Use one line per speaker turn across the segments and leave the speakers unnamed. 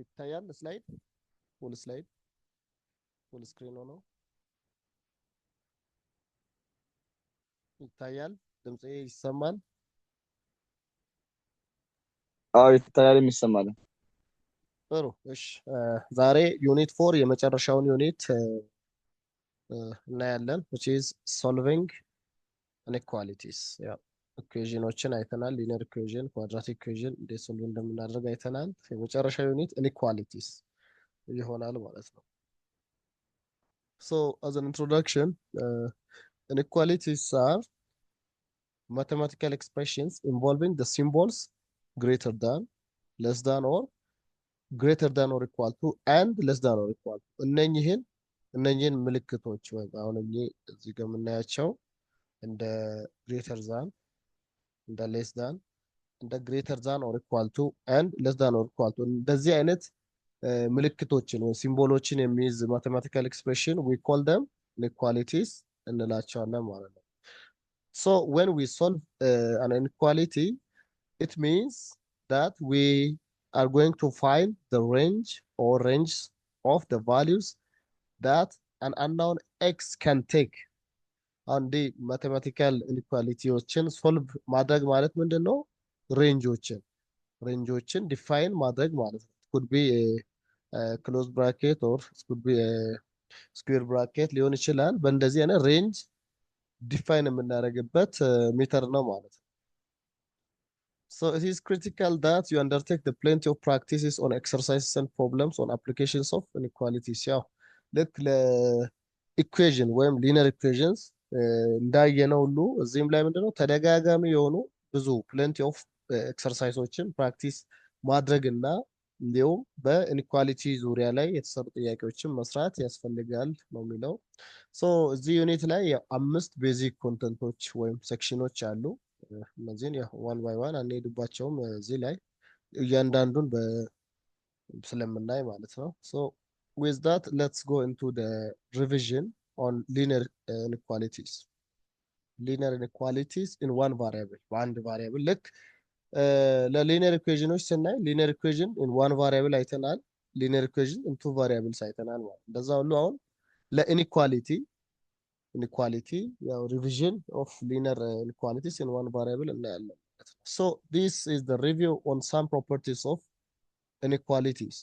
ይታያል ስላይድ ፉል ስክሪን ሆኖ ይታያል። ድምጼ ይሰማል?
አዎ ይታያል፣ የሚሰማል።
ጥሩ። እሺ ዛሬ ዩኒት 4 የመጨረሻውን ዩኒት እናያለን which is solving inequalities። ያው ኢኩዌዥኖችን አይተናል። ሊኒየር ኢኩዌዥን፣ ኳድራቲክ ኢኩዌዥን እንዴት ሶልቭ እንደምናደርግ አይተናል። የመጨረሻ ዩኒት inequalities ይሆናል ማለት ነው። So as an introduction, inequalities are mathematical expressions involving the symbols greater than, less than or greater than or equal to and less than or equal to እነኚህን ምልክቶች ወይም አሁን እዚህ ጋር የምናያቸው እንደ greater than፣ እንደ less than፣ እንደ greater than or equal to and less than or equal to እንደዚህ አይነት ምልክቶችን ወይ ሲምቦሎችን የሚይዝ ማቴማቲካል ኤክስፕሬሽን we call them inequalities እንላቸዋለን ማለት ነው። So when we solve an inequality, it means that we are going to find the range or ranges of the values that an unknown x can take. አንዴ ማቴማቲካል ኢኒኳሊቲዎችን ሶልቭ ማድረግ ማለት ምንድን ነው? ሬንጆችን ዲፋይን ማድረግ ማለት ነው። could be a closed bracket or could be a square bracket ሊሆን ይችላል። በእንደዚህ አይነት ሬንጅ ዲፋይን የምናደርግበት ሜተር ነው ማለት ነው። So it is critical that you undertake the plenty of practices on exercises and problems on applications of inequalities. ያው ልክ ለኢኩዌዥን ወይም ሊነር ኢኩዌዥንስ እንዳየነው ሁሉ እዚህም ላይ ምንድነው ተደጋጋሚ የሆኑ ብዙ plenty of ኤክሰርሳይሶችን ፕራክቲስ ማድረግና እንዲሁም በኢኒኳሊቲ ዙሪያ ላይ የተሰሩ ጥያቄዎችን መስራት ያስፈልጋል ነው የሚለው። ሶ እዚህ ዩኒት ላይ አምስት ቤዚክ ኮንተንቶች ወይም ሴክሽኖች አሉ። እነዚህን ዋን ባይ ዋን አንሄድባቸውም እዚህ ላይ እያንዳንዱን ስለምናይ ማለት ነው። ሶ with that let's go into the revision on linear inequalities. linear inequalities in one variable በአንድ ቫሪያብል ልክ ለሊኒየር ኢኩዌዥኖች ስናይ ሊኒየር ኢኩዌዥን in one variable አይተናል። ሊኒየር ኢኩዌዥን in two variables አይተናል ማለት እንደዛ ሁሉ አሁን ለኢኒኳሊቲ ያው ሪቪዥን ኦፍ ሊኒየር ኢኒኳሊቲስ in one variable እናያለን። So this is the review on some properties of inequalities.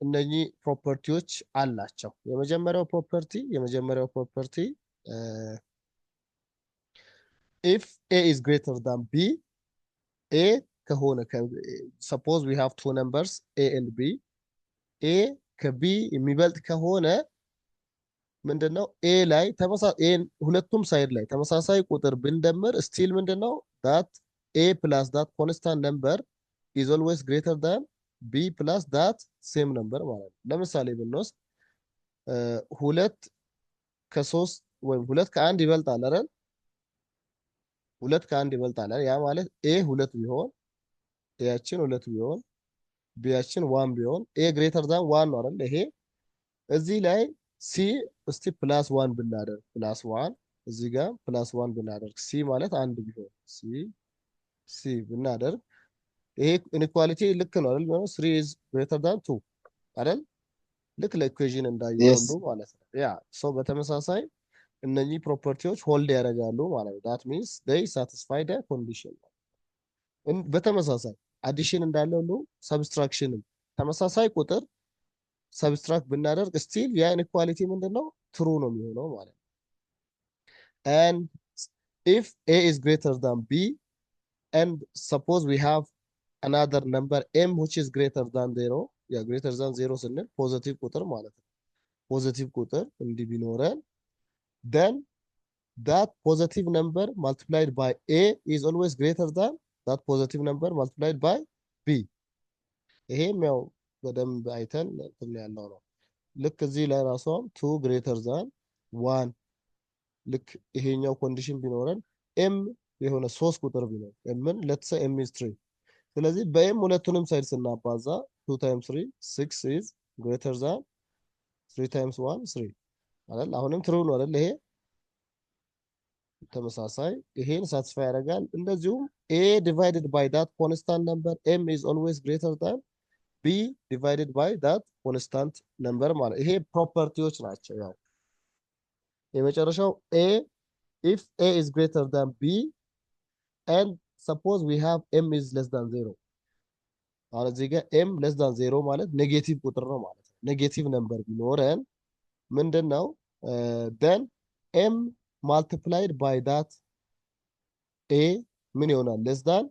እነኚህ ፕሮፐርቲዎች አላቸው። የመጀመሪያው ፕሮፐርቲ if a is greater than b, a ከሆነ suppose we have two numbers a and b, a ከb የሚበልጥ ከሆነ ምንድነው a ላይ ሁለቱም ሳይድ ላይ ተመሳሳይ ቁጥር ብንደምር still ምንድነው that a plus that constant number is always greater than b plus that same number ማለት ነው። ለምሳሌ ብንወስድ ሁለት ከሶስት ወይም ሁለት ከአንድ ይበልጣል አይደል? ሁለት ከአንድ ይበልጣል። ያ ማለት a ሁለት ቢሆን ያችን ሁለት ቢሆን ቢያችን ዋን ቢሆን a greater than 1 ነው አይደል? ይሄ እዚህ ላይ c እስቲ ፕላስ 1 ብናደርግ ፕላስ 1 እዚህ ጋር ፕላስ 1 ብናደርግ c ማለት አንድ ቢሆን c ብናደርግ ይሄ ኢኒኳሊቲ ልክ ነው አይደል? 3 is greater than 2 አይደል? ልክ ለኢኩዌዥን እንዳየው ሁሉ ማለት ነው። ያ ሶ በተመሳሳይ እነኚህ ፕሮፐርቲዎች ሆልድ ያደርጋሉ ማለት ነው። that means they satisfy the condition። በተመሳሳይ አዲሽን እንዳለ ሁሉ ሰብስትራክሽንም ተመሳሳይ ቁጥር ሰብስትራክት ብናደርግ ስቲል ያ ኢኒኳሊቲ ምንድነው ትሩ ነው የሚሆነው ማለት ነው። and if a is greater than b and suppose we have another number m which is greater than 0, ያ greater than 0 ስንል ፖዚቲቭ ቁጥር ማለት ነው። ፖዚቲቭ ቁጥር እንዲህ ቢኖረን then that positive number multiplied by a is always greater than that positive number multiplied by b። ይሄም ያው በደንብ አይተን እንትን ያለው ነው። ልክ እዚህ ላይ ራሷም 2 greater than 1 ልክ ይሄኛው ኮንዲሽን ቢኖረን m የሆነ 3 ቁጥር ቢኖር m let's say m is 3። ስለዚህ በm ሁለቱንም ሳይድ ስናባዛ 2 times 3 6 is greater than 3 times 1 3 አይደል? አሁንም ትሩ ነው አይደል? ይሄ ተመሳሳይ ይሄን ሳትስፋይ ያደርጋል። እንደዚሁም a divided by that constant number m is always greater than b divided by that constant number ማለት ይሄ ፕሮፐርቲዎች ናቸው። ያው የመጨረሻው a if a is greater than b and suppose we have m is less than 0 አሁን እዚህ ጋር m less than 0 ማለት ኔጌቲቭ ቁጥር ነው ማለት ነው። ኔጌቲቭ ነምበር ቢኖረን ምንድነው then m multiplied by that a ምን ይሆናል less than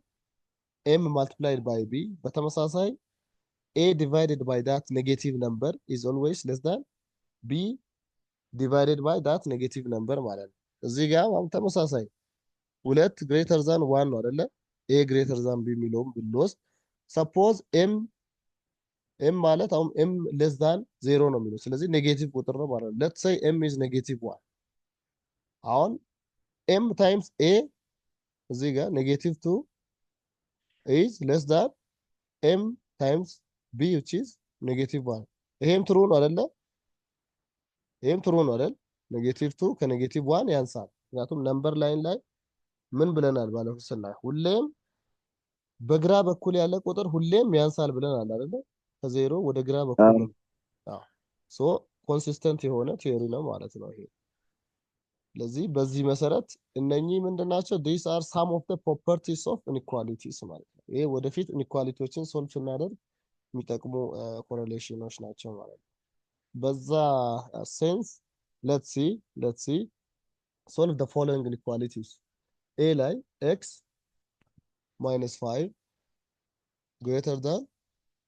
m multiplied by b በተመሳሳይ a divided by that negative number is always less than b divided by that negative number ማለት ነው። እዚህ ጋር አሁን ተመሳሳይ ሁለት greater than 1 ነው አይደለ? a greater than b የሚለውም ብንወስድ suppose m ማለት አሁን m less than 0 ነው የሚለው ስለዚህ ኔጌቲቭ ቁጥር ነው ማለት ነው። let's say m is negative 1 አሁን m times a እዚህ ጋር negative 2 is less than m times b which is negative 1 ይሄም ትሩ ነው አይደለ? ይሄም ትሩ ነው አይደል? ኔጌቲቭ 2 ከኔጌቲቭ 1 ያንሳል። ምክንያቱም ነምበር ላይን ላይ ምን ብለናል ባለፈው ስናይ ሁሌም በግራ በኩል ያለ ቁጥር ሁሌም ያንሳል ብለናል አይደለ? ከዜሮ ወደ ግራ በኩል ነው። አዎ ሶ ኮንሲስተንት የሆነ ቲዮሪ ነው ማለት ነው ይሄ። ስለዚህ በዚህ መሰረት እነኚህ ምንድናቸው? these are some of the properties of inequalities ማለት ነው። ይሄ ወደፊት ኢኒኳሊቲዎችን ሶልቭ ስናደርግ የሚጠቅሙ ኮሬሌሽኖች ናቸው ማለት ነው። በዛ ሴንስ let's see solve the following inequalities a ላይ x minus 5 greater than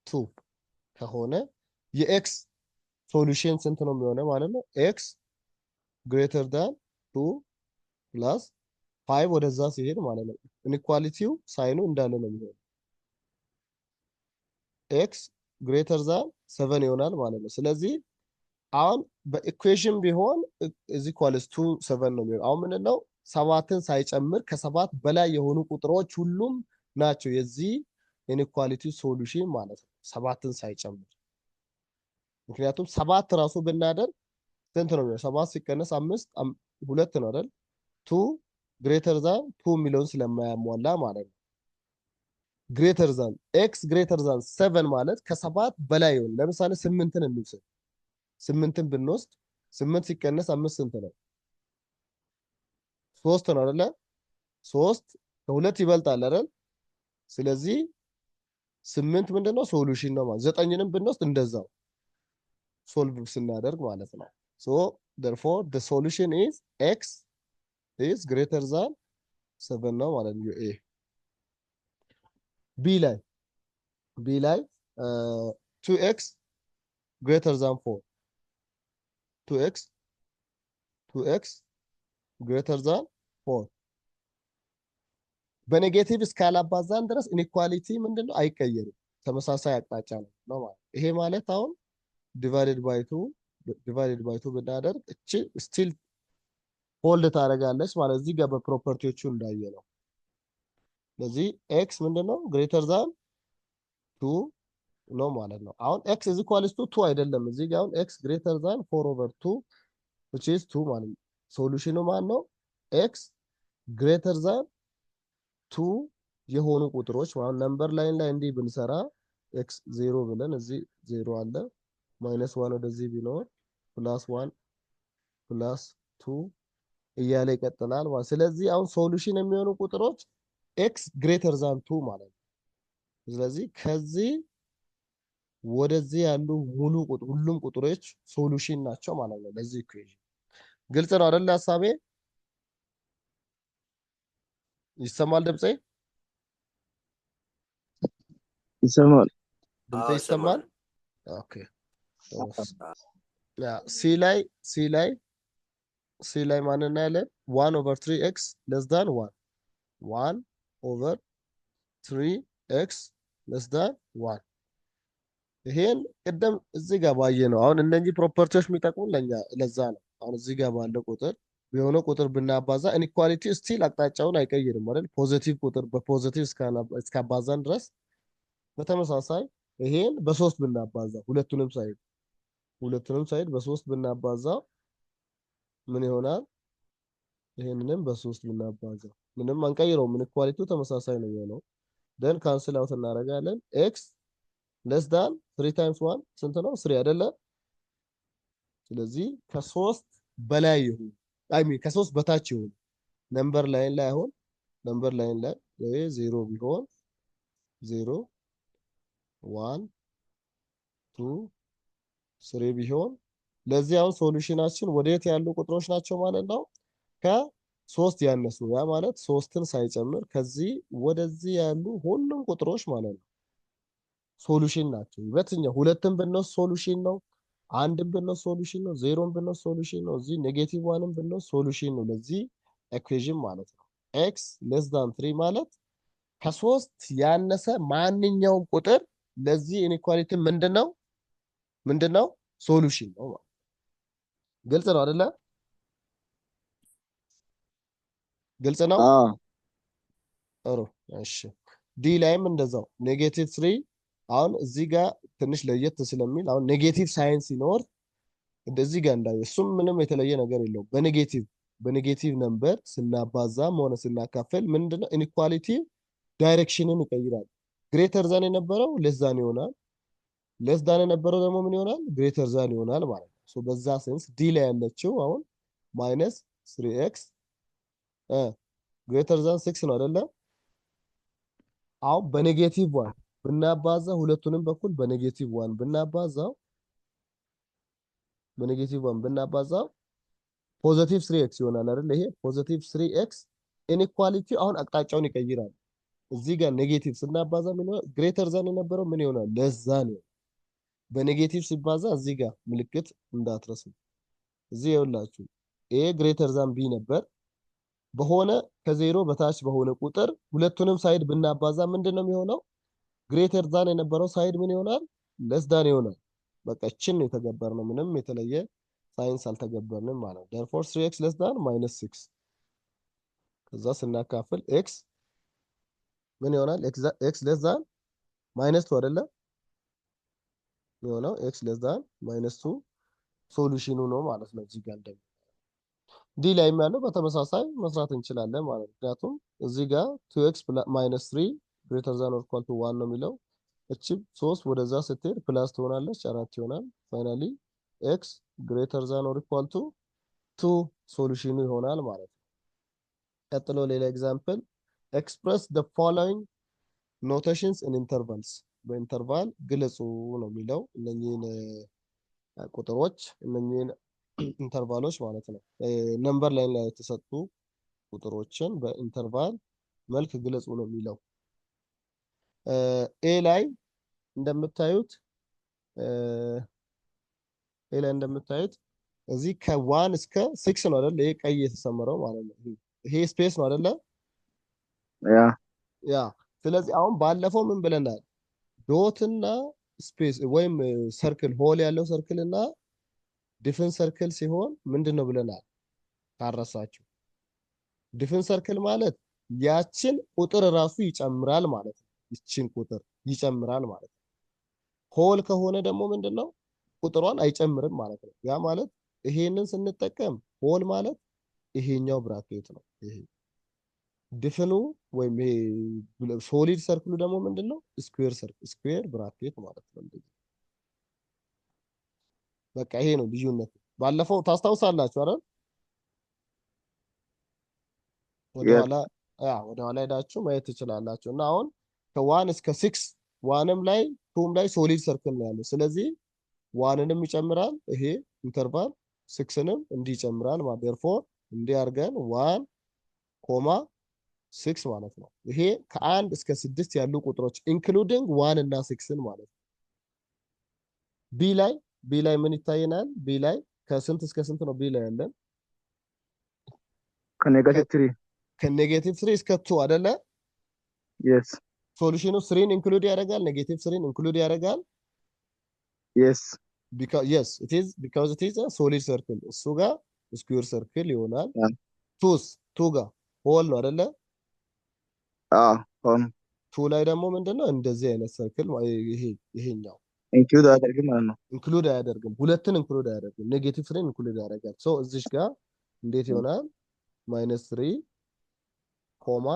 2 ከሆነ የx ሶሉሽን ስንት ነው የሚሆነው ማለት ነው? x greater than 2 plus 5 ወደዛ ሲሄድ ማለት ነው ኢኒኳሊቲው ሳይኑ እንዳለ ነው የሚሆነው x greater than 7 ይሆናል ማለት ነው። ስለዚህ አሁን በኢኩዌሽን ቢሆን is equals to 7 ነው የሚሆነው። አሁን ምንድነው ሰባትን ሳይጨምር ከሰባት በላይ የሆኑ ቁጥሮች ሁሉም ናቸው የዚህ ኢኒኳሊቲ ሶሉሽን ማለት ነው ሰባትን ሳይጨምር። ምክንያቱም ሰባት ራሱ ብናደርግ ስንት ነው የሚሆነው? 7 ሲቀነስ 5 2 ነው አይደል? 2 greater than 2 የሚለውን ስለማያሟላ ማለት ነው። greater than x greater than 7 ማለት ከሰባት በላይ ይሆን። ለምሳሌ 8ን እንውሰድ። 8ን ብንወስድ 8 ሲቀነስ 5 ስንት ነው? 3 ነው አይደለ? 3 ከሁለት ይበልጣል አይደል? ስለዚህ 8 ምንድነው ሶሉሽን ነው ማለት። 9ንም ብንወስድ እንደዛው ሶልቭ ስናደርግ ማለት ነው። so therefore the solution is x is greater than 7 ነው ማለት ነው። a b ላይ 2x greater than 4 2x greater than 4 በኔጌቲቭ እስካላባዛን ድረስ ኢኒኳሊቲ ምንድነው አይቀየርም። ተመሳሳይ አቅጣጫ ነው ማለት። ይሄ ማለት አሁን divided by 2 ብናደርግ እቺ ስቲል ሆልድ ታደርጋለች ማለት እዚህ ጋር በፕሮፐርቲዎቹ እንዳየ ነው። ስለዚህ x ምንድነው greater than 2 ነው ማለት ነው። አሁን x is equals to 2 አይደለም። እዚህ ጋር አሁን x greater than 4/2 which is 2 ማለት ነው። ሶሉሽኑ ማን ነው? x greater than 2 የሆኑ ቁጥሮች ማለት ነምበር ላይን ላይ እንዲህ ብንሰራ x 0 ብለን እዚህ 0 አለ -1 ወደዚህ ቢኖር +1 +2 እያለ ይቀጥላል ማለት። ስለዚህ አሁን ሶሉሽን የሚሆኑ ቁጥሮች x greater than 2 ማለት ነው። ስለዚህ ከዚህ ወደዚህ ያሉ ሙሉ ቁጥር ሁሉም ቁጥሮች ሶሉሽን ናቸው ማለት ነው ለዚህ ኢኩዌሽን። ግልጽ ነው አይደል ሐሳቤ? ይሰማል ድምጼ?
ይሰማል።
ድምጼ ይሰማል? ኦኬ ያ ሲ ላይ ማንና ያለ 1/3x less than 1 1/3x less than 1 ይሄን ቅድም እዚህ ጋር ባየ ነው። አሁን እነዚህ ፕሮፐርቲዎች የሚጠቅሙ ለዛ ነው። አሁን እዚህ ጋር ባለው ቁጥር የሆነ ቁጥር ብናባዛ ኢኒኳሊቲ ስቲል አቅጣጫውን አይቀይርም አይደል? ፖዚቲቭ ቁጥር በፖዚቲቭ እስካባዛን ድረስ በተመሳሳይ ይሄን በ3 ብናባዛ ሁለቱንም ሳይድ በ3 ብናባዛ ምን ይሆናል? ይሄንንም በ3 ብናባዛው ምንም አንቀይረውም። ኢንኢኳሊቲው ተመሳሳይ ነው የሚሆነው። ደን ካንስል አውት እናደርጋለን። ኤክስ ለስ ዳን 3 ታይምስ 1 ስንት ነው? 3 አይደለ? ስለዚህ ከ3 በላይ ይሁን አይ ሚን ከ3 በታች ይሁን። ነምበር ላይን ላይ አሁን ነምበር ላይን ላይ ይሄ 0 ቢሆን 0 1 2 3 ቢሆን ለዚህ አሁን ሶሉሽናችን ወዴት ያሉ ቁጥሮች ናቸው ማለት ነው? ከ3 ያነሱ ያ ማለት 3ን ሳይጨምር ከዚህ ወደዚህ ያሉ ሁሉም ቁጥሮች ማለት ነው ሶሉሽን ናቸው። በየትኛው ሁለትን ብንወስድ ሶሉሽን ነው። አንድን ብንወስድ ሶሉሽን ነው። ዜሮን ብንወስድ ሶሉሽን ነው። እዚህ ኔጌቲቭ ዋንን ብንወስድ ሶሉሽን ነው ለዚህ ኢኩዌሽን ማለት ነው። ኤክስ ሌስ ዳን 3 ማለት ከ3 ያነሰ ማንኛውም ቁጥር ለዚህ ኢንኢኳሊቲ ምንድነው ሶሉሽን ነው ማለት። ግልጽ ነው አይደለ? ግልጽ ነው። ጥሩ እሺ። ዲ ላይም እንደዛው ኔጌቲቭ 3 አሁን እዚህ ጋር ትንሽ ለየት ስለሚል አሁን ኔጌቲቭ ሳይን ሲኖር እንደዚህ ጋር እንዳየ እሱም ምንም የተለየ ነገር የለውም። በኔጌቲቭ ነምበር ስናባዛም ሆነ ስናካፈል ምንድነው ኢንኢኳሊቲ ዳይሬክሽንን ይቀይራል። ግሬተር ዛን የነበረው ሌስ ዛን ይሆናል። ሌስ ዛን የነበረው ደግሞ ምን ይሆናል? ግሬተር ዛን ይሆናል ማለት ነው። ሶ በዛ ሴንስ ዲ ላይ ያለችው አሁን ማይነስ 3x ግሬተር ዛን 6 ነው አይደለ? አሁን በኔጌቲቭ 1 ብናባዛ ሁለቱንም በኩል በኔጌቲቭ 1 ብናባዛው ፖዚቲቭ 3x ይሆናል አይደል? ይሄ ፖዚቲቭ 3x ኢንኢኳሊቲ አሁን አቅጣጫውን ይቀይራል። እዚህ ጋር ኔጌቲቭ ስናባዛ ምን ይሆናል? ግሬተር ዛን የነበረው ምን ይሆናል? ለዛ ነው። በኔጌቲቭ ሲባዛ እዚህ ጋር ምልክት እንዳትረሱ። እዚህ ይኸውላችሁ ኤ ግሬተር ዛን ቢ ነበር። በሆነ ከዜሮ በታች በሆነ ቁጥር ሁለቱንም ሳይድ ብናባዛ ምንድነው የሚሆነው? ግሬተር ዛን የነበረው ሳይድ ምን ይሆናል? ለስ ዳን ይሆናል። በቃ እችን ነው የተገበርነው። ምንም የተለየ ሳይንስ አልተገበርንም ማለት ነው። therefore 3x less than -6 ከዛ ስናካፍል x ምን ይሆናል? x less than -2 አይደለ? የሚሆነው x less than -2 ሶሉሽኑ ነው ማለት ነው። እዚህ ጋር እንደም ዲ ላይ ያለው በተመሳሳይ መስራት እንችላለን ማለት ነው። ምክንያቱም እዚህ ጋር 2x -3 greater than or equal to 1 ነው የሚለው። እቺ 3 ወደዛ ስትሄድ ፕላስ ትሆናለች 4 ይሆናል። ፋይናሊ x greater than or equal to 2 ሶሉሽኑ ይሆናል ማለት ነው። ቀጥሎ ሌላ ኤግዛምፕል express the following notations in intervals በኢንተርቫል ግለጹ ነው የሚለው። እነኚህን ቁጥሮች እነኚህን ኢንተርቫሎች ማለት ነው ነምበር ላይን ላይ የተሰጡ ቁጥሮችን በኢንተርቫል መልክ ግለጹ ነው የሚለው። ኤ ላይ እንደምታዩት እዚህ ከ1 እስከ 6 ነው አይደል? ይሄ ቀይ የተሰመረው ማለት ነው። ይሄ ስፔስ ነው አይደለ? ያ ስለዚህ አሁን ባለፈው ምን ብለናል? ዶት እና ስፔስ ወይም ሰርክል ሆል ያለው ሰርክል እና ዲፍን ሰርክል ሲሆን ምንድነው ብለናል? ታረሳችሁ። ዲፍን ሰርክል ማለት ያችን ቁጥር ራሱ ይጨምራል ማለት ነው። ይችን ቁጥር ይጨምራል ማለት ነው። ሆል ከሆነ ደግሞ ምንድነው? ቁጥሯን አይጨምርም ማለት ነው። ያ ማለት ይሄንን ስንጠቀም ሆል ማለት ይሄኛው ብራኬት ነው። ይሄ ዲፍኑ ወይም ይሄ ሶሊድ ሰርክሉ ደግሞ ምንድነው? ስኩዌር ብራኬት ማለት ነው። እንደዚህ በቃ ይሄ ነው ልዩነቱ። ባለፈው ታስታውሳላችሁ አይደል? ወደኋላ ሄዳችሁ ማየት ትችላላችሁ። እና አሁን ከ1 እስከ 6 ዋንም ላይ ቱም ላይ ሶሊድ ሰርክል ነው ያለው። ስለዚህ ዋንንም ይጨምራል ይሄ ኢንተርቫል፣ 6ንም እንዲህ ይጨምራል ማለት therefore እንዲህ አድርገን 1 ኮማ 6 ማለት ነው። ይሄ ከ1 እስከ 6 ያሉ ቁጥሮች ኢንክሉዲንግ 1 እና 6ን ማለት ነው። ቢ ላይ ምን ይታየናል? ቢ ላይ ከስንት እስከ ስንት ነው ቢ ላይ ያለን? ከኔጌቲቭ 3 እስከ 2 አይደለ?
yes
ሶሉሽኑ 3ን ኢንክሉድ ያደርጋል፣ ኔጌቲቭ 3ን ኢንክሉድ ያደርጋል።
yes
because it is a solid circle እሱ ጋር ስኩዌር ሰርክል ይሆናል። ቱ ጋር ሆል ነው አይደለ?
ሆል
ቱ ላይ ደግሞ ምንድነው እንደዚህ አይነት ሰርክል ይሄኛው
ኢንክሉድ አያደርግም ማለት ነው።
ኢንክሉድ አያደርግም፣ ሁለትን ኢንክሉድ አያደርግም። ኔጌቲቭ 3ን ኢንክሉድ ያደርጋል። ሶ እዚሽ ጋር እንዴት ይሆናል? ማይነስ 3 ኮማ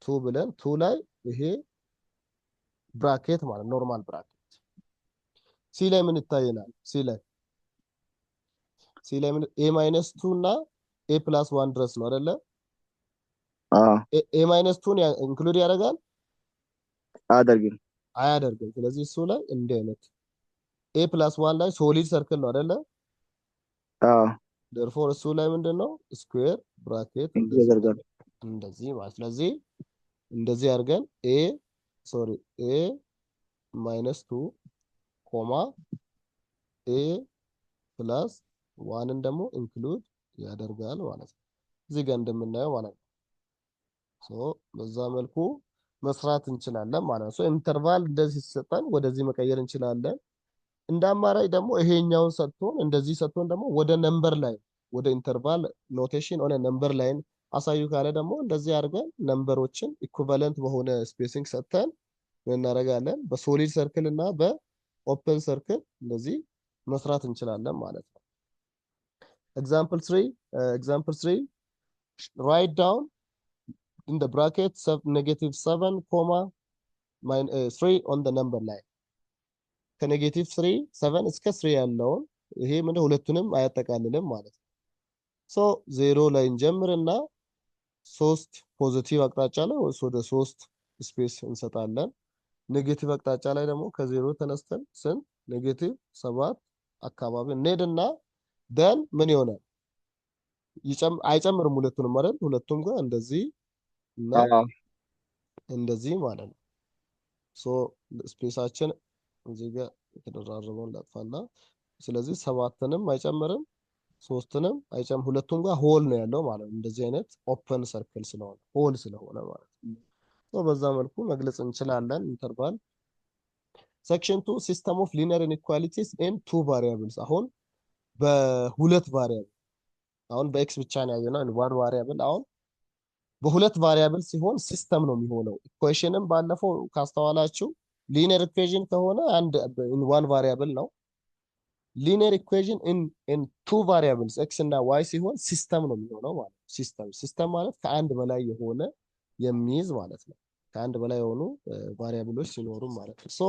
2 ብለን 2 ላይ ይሄ ብራኬት ማለት ኖርማል ብራኬት። ሲ ላይ ምን ይታየናል? ሲ ላይ ምን ኤ ማይነስ 2 እና ኤ ፕላስ 1 ድረስ ነው አይደለ? ኤ ማይነስ 2 ኢንክሉድ ያደርጋል አያደርግም። ስለዚህ እሱ ላይ እንዲህ አይነት ኤ ፕላስ 1 ላይ ሶሊድ ሰርክል ነው አይደለ? therefore እሱ ላይ ምንድነው ስኩዌር ብራኬት እንደዚህ ማለት። ስለዚህ እንደዚህ አድርገን ኤ ማይነስ 2 ኮማ ኤ ፕላስ 1ን ደግሞ ኢንክሉድ ያደርጋል ማለት ነው፣ እዚህ ጋር እንደምናየው ማለት ነው። ሶ በዛ መልኩ መስራት እንችላለን ማለት ነው። ሶ ኢንተርቫል እንደዚህ ሲሰጠን ወደዚህ መቀየር እንችላለን። እንደ አማራጭ ደግሞ ይሄኛውን ሰጥቶን እንደዚህ ሰጥቶን ደግሞ ወደ ነምበር ላይ ወደ ኢንተርቫል ኖቴሽን ሆነ ነምበር ላይን አሳዩ ካለ ደግሞ እንደዚህ አድርገን ነምበሮችን ኢኩቫለንት በሆነ ስፔሲንግ ሰጥተን ምን እናደርጋለን? በሶሊድ ሰርክል እና በኦፕን ሰርክል እንደዚህ መስራት እንችላለን ማለት ነው። ኤግዛምፕል 3 write down in the bracket -7, 3 on the number line ከኔጌቲቭ 3 7 እስከ 3 ያለውን ይሄ ምን ሁለቱንም አያጠቃልልም ማለት ነው። ሶ 0 ላይ እንጀምርና 3 ፖዚቲቭ አቅጣጫ ላይ ወደ 3 ስፔስ እንሰጣለን። ኔጌቲቭ አቅጣጫ ላይ ደግሞ ከ0 ተነስተን ስንት ኔጌቲቭ 7 አካባቢ እንሄድና ደን ምን ይሆናል? አይጨምርም ሁለቱንም ማለት ሁለቱም ጋር እንደዚህ እና እንደዚህ ማለት ነው። ሶ ስፔሳችን እዚህ ጋር የተደራረበውን ላጥፋና ስለዚህ 7ንም አይጨምርም 3ንም አይጨምርም፣ ሁለቱም ጋር ሆል ነው ያለው ማለት ነው። እንደዚህ አይነት ኦፕን ሰርክል ስለሆነ ሆል ስለሆነ ማለት ነው። ሶ በዛ መልኩ መግለጽ እንችላለን ኢንተርቫል። ሴክሽን 2 ሲስተም ኦፍ ሊኒየር ኢንኢኳሊቲስ ኢን 2 ቫሪያብልስ። አሁን በሁለት ቫሪያብል አሁን በኤክስ ብቻ ነው ያየነው ዋን ቫሪያብል። አሁን በሁለት ቫሪያብል ሲሆን ሲስተም ነው የሚሆነው። ኢኩዌሽንም ባለፈው ካስተዋላችሁ ሊኒየር ኢኩዌሽን ከሆነ አንድ ኢን ዋን ቫሪያብል ነው። ሊኒየር ኢኩዌሽን ኢን ቱ ቫሪያብልስ ኤክስ እና ዋይ ሲሆን ሲስተም ነው የሚሆነው ማለት ነው። ሲስተም ማለት ከአንድ በላይ የሆነ የሚይዝ ማለት ነው። ከአንድ በላይ የሆኑ ቫሪያብሎች ሲኖሩ ማለት ነው። ሶ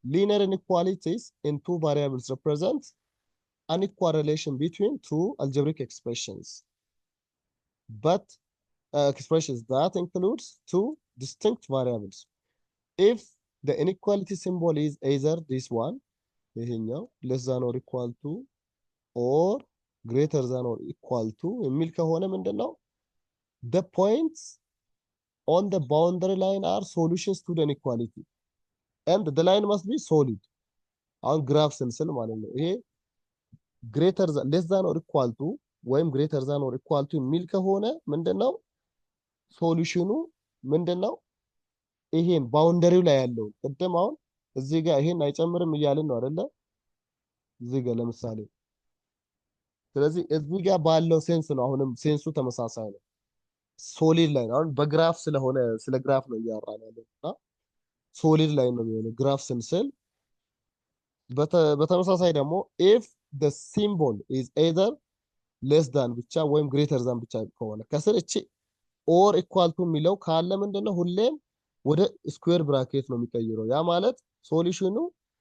ሊኒየር ኢንኢኳሊቲስ ኢን ቱ ቫሪያብልስ ሪፕሬዘንት unequal relation between two algebraic expressions, but expressions that includes two distinct variables. If the inequality symbol is either this one, less than or equal to, or greater than or equal to, the points on the boundary line are solutions to the inequality, and the line must be solid. On graph ስንስል ማለት ነው ይሄ ግሬተር ሌስ ዛን ኦር ኢኳል ቱ ወይም ግሬተር ዛን ኦር ኢኳል ቱ የሚል ከሆነ ምንድነው ሶሉሽኑ? ምንድነው ይሄን ባውንደሪው ላይ ያለው ቅድም አሁን እዚህ ጋር ይሄን አይጨምርም እያልን ነው አይደለ? እዚህ ጋር ለምሳሌ ስለዚህ እዚህ ጋር ባለው ሴንስ ነው። አሁንም ሴንሱ ተመሳሳይ ነው። ሶሊድ ላይ ነው። አሁን በግራፍ ስለሆነ ስለ ግራፍ ነው እያወራን ያለውና ሶሊድ ላይ ነው የሚሆነው ግራፍ ስንስል። በተመሳሳይ ደግሞ if the symbol is either less than ብቻ ወይም greater than ብቻ ከሆነ ከስር እቺ or equal to የሚለው ካለ ምንድነው ሁሌም ወደ ስኩዌር ብራኬት ነው የሚቀይረው። ያ ማለት ሶሉሽኑ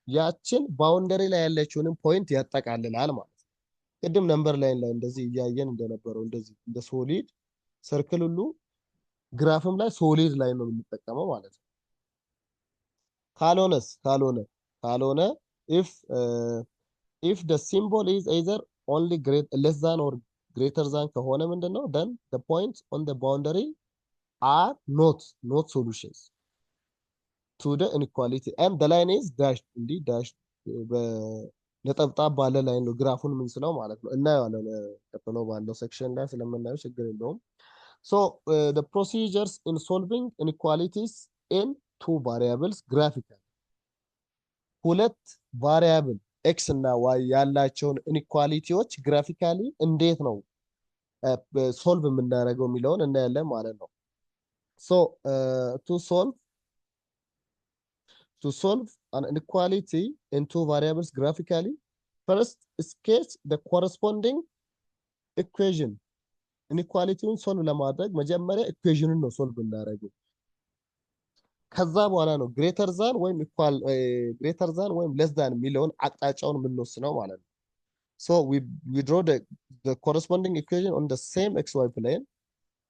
ያችን ባውንደሪ ላይ ያለችውንም ፖይንት ያጠቃልላል ማለት ነው። ቅድም ነምበር ላይን ላይ እንደዚህ እያየን እንደነበረው እንደዚህ እንደ ሶሊድ ሰርክል ሁሉ ግራፍም ላይ ሶሊድ ላይ ነው የምንጠቀመው ማለት ነው። ካልሆነ if the symbol is either only less than or greater than ከሆነ ምንድነው then the points on the boundary are not solutions to the inequality and the line is dashed እንዲህ dashed በነጠብጣብ ባለ ላይ ነው ግራፉን ምን ስለው ማለት ነው። እናየዋለን ቀጥሎ ባለው ሴክሽን ላይ ስለምናየው ችግር የለውም። so the procedures in solving inequalities in two variables graphically ሁለት ቫሪያብል ኤክስ እና ዋይ ያላቸውን ኢንኢኳሊቲዎች ግራፊካሊ እንዴት ነው ሶልቭ የምናደርገው የሚለውን እናያለን ማለት ነው። ሶ to solve an inequality in two variables graphically, first sketch the corresponding equation ኢንኢኳሊቲውን ሶልቭ ለማድረግ መጀመሪያ ኢኩዌሽኑን ነው ሶልቭ እናደርገው። ከዛ በኋላ ነው ግሬተር ዛን ወይም ኢኳል ግሬተር ዛን ወይም ለስ ዛን የሚለውን አቅጣጫውን የምንወስነው ማለት ነው። So we draw the corresponding equation on the same xy plane.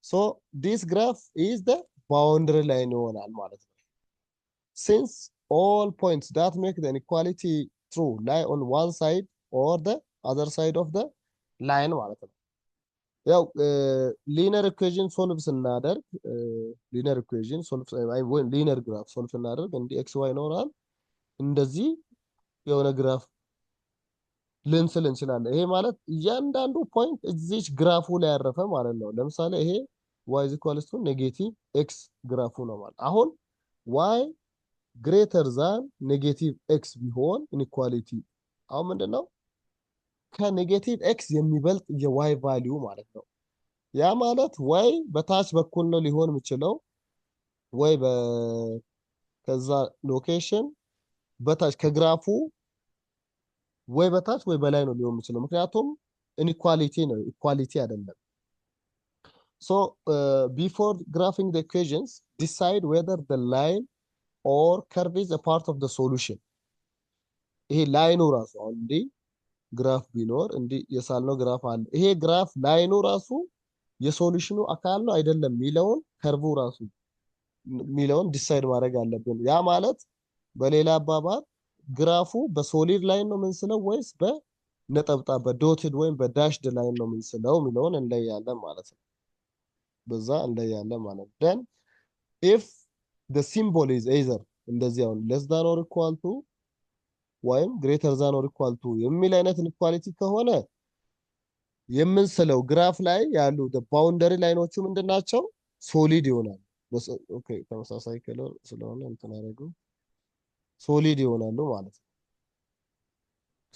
So this graph is the boundary line ይሆናል ማለት ነው። Since all points that make the inequality true lie on one side or the other side of the line ማለት ነው። ያው ሊነር ኢኩዌሽን ሶልቭ ስናደርግ ሊነር ኢኩዌሽን ሶልቭ ወይም ሊነር ግራፍ ሶልቭ ስናደርግ እንዲህ ኤክስ ዋይ ይኖራል። እንደዚህ የሆነ ግራፍ ልንስል እንችላለን። ይሄ ማለት እያንዳንዱ ፖይንት እዚች ግራፉ ላይ ያረፈ ማለት ነው። ለምሳሌ ይሄ y is equals to ኔጌቲቭ ኤክስ ግራፉ ነው ማለት አሁን y ግሬተር ዛን ኔጌቲቭ ኤክስ ቢሆን ኢንኢኳሊቲ አሁን ምንድነው ከኔጌቲቭ ኤክስ የሚበልጥ የዋይ ቫልዩ ማለት ነው። ያ ማለት ወይ በታች በኩል ነው ሊሆን የሚችለው ወይ ከዛ ሎኬሽን በታች ከግራፉ ወይ በታች ወይ በላይ ነው ሊሆን የሚችለው ምክንያቱም ኢንኢኳሊቲ ነው ኢኳሊቲ አይደለም። So before graphing the equations decide whether the line or curve is a part of the solution. ይሄ ላይኑ ራሱ አሁን እንዲህ ግራፍ ቢኖር እንዲህ የሳልነው ግራፍ አለ ይሄ ግራፍ ላይኑ ራሱ የሶሉሽኑ አካል ነው አይደለም ሚለውን ከርቡ ራሱ ሚለውን ዲሳይድ ማድረግ አለብን። ያ ማለት በሌላ አባባል ግራፉ በሶሊድ ላይን ነው ምንስለው ወይስ በነጠብጣብ በዶትድ ወይም በዳሽድ ላይን ነው ምንስለው ሚለውን እንለያለን ማለት ነው። በዛ እንለያለን ማለት ነው። then if the symbol is either እንደዚህ አሁን less than or equal to ወይም greater than or equal to የሚል አይነት ኢንኢኳሊቲ ከሆነ የምንስለው ግራፍ ላይ ያሉ ባውንደሪ ላይኖቹ ምንድናቸው ሶሊድ ይሆናል። ኦኬ ተመሳሳይ ከለር ስለሆነ እንትን አደረገው ሶሊድ ይሆናሉ ማለት ነው።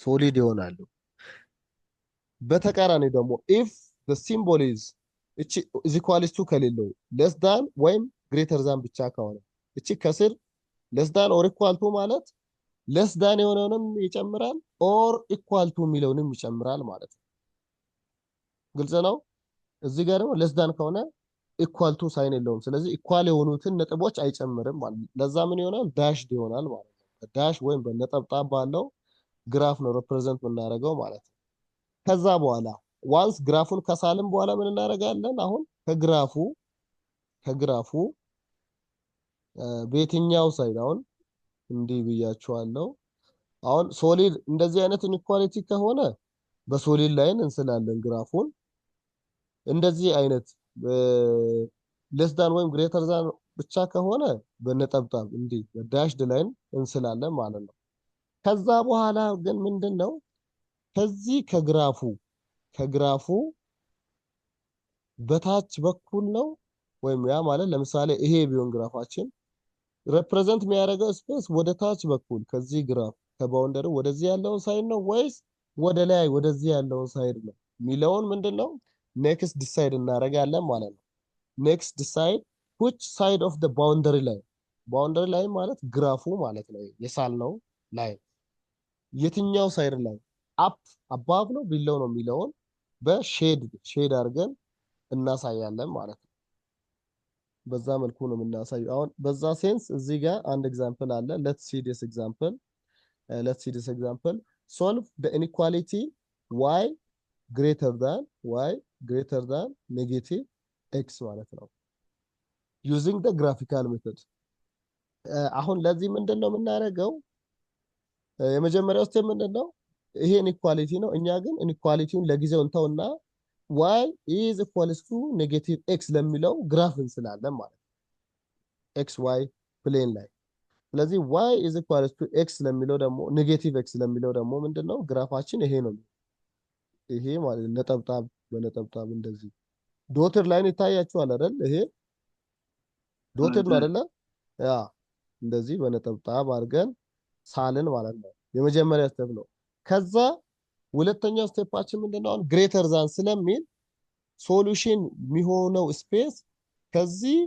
ሶሊድ ይሆናሉ። በተቃራኒ ደግሞ if the symbol is እቺ is equals to ከሌለው less than ወይም greater than ብቻ ከሆነ እቺ ከስር less than or equal to ማለት less than የሆነውንም ይጨምራል or equal to የሚለውንም ይጨምራል ማለት ነው። ግልጽ ነው። እዚህ ጋር ደግሞ less than ከሆነ equal to ሳይን የለውም። ስለዚህ equal የሆኑትን ነጥቦች አይጨምርም ማለት ነው። ለዛ ምን ይሆናል ዳሽድ ይሆናል ማለት ነው። ዳሽ ወይም በነጠብጣብ ባለው ግራፍ ነው ሪፕሬዘንት የምናደርገው ማለት ነው። ከዛ በኋላ ዋንስ ግራፉን ከሳልን በኋላ ምን እናደርጋለን? አሁን ከግራፉ በየትኛው ሳይድ አሁን እንዲህ ብያችኋለሁ። አሁን ሶሊድ እንደዚህ አይነት ኢንኢኳሊቲ ከሆነ በሶሊድ ላይን እንስላለን ግራፉን። እንደዚህ አይነት less than ወይም greater than ብቻ ከሆነ በነጠብጣብ እንዲህ በዳሽድ ላይን እንስላለን ማለት ነው። ከዛ በኋላ ግን ምንድነው ከዚህ ከግራፉ በታች በኩል ነው ወይም ያ ማለት ለምሳሌ ይሄ ቢሆን ግራፋችን ሪፕሬዘንት የሚያደርገው ስፔስ ወደ ታች በኩል ከዚህ ግራፍ ከባውንደሩ ወደዚህ ያለውን ሳይድ ነው ወይስ ወደ ላይ ወደዚህ ያለውን ሳይድ ነው ሚለውን ምንድነው ኔክስት ዲሳይድ እናደርጋለን ማለት ነው። ኔክስት ዲሳይድ which side of the boundary line ማለት ግራፉ ማለት ነው የሳልነው ላይን የትኛው ሳይድ ላይ አፕ አባብ ነው ቢለው ነው የሚለውን በሼድ አድርገን እናሳያለን ማለት ነው። በዛ መልኩ ነው የምናሳየው። አሁን በዛ ሴንስ እዚህ ጋር አንድ ኤግዛምፕል አለ። let's see this example solve the inequality y greater than negative x ማለት ነው using the graphical method። አሁን ለዚህ ምንድነው የምናደርገው የመጀመሪያው ስቴፕ ምንድነው ይሄ ኢንኢኳሊቲ ነው። እኛ ግን ኢንኢኳሊቲውን ለጊዜው እንተውና y is equals to negative x ለሚለው ግራፍ እንስላለን ማለት ነው xy ፕሌን ላይ። ስለዚህ y is equals to x ለሚለው ደግሞ ኔጌቲቭ x ለሚለው ደግሞ ምንድነው ግራፋችን ይሄ ነው። ይሄ ማለት ነጠብጣብ በነጠብጣብ እንደዚህ ዶትድ ላይን ይታያችኋል አይደል? ይሄ ዶትድ ነው አይደለ? ያ እንደዚህ በነጠብጣብ አድርገን ሳልን ማለት ነው። የመጀመሪያ ስቴፕ ነው። ከዛ ሁለተኛው ስቴፓችን ምንድነው አሁን ግሬተር ዛን ስለሚል ሶሉሽን የሚሆነው ስፔስ ከዚህ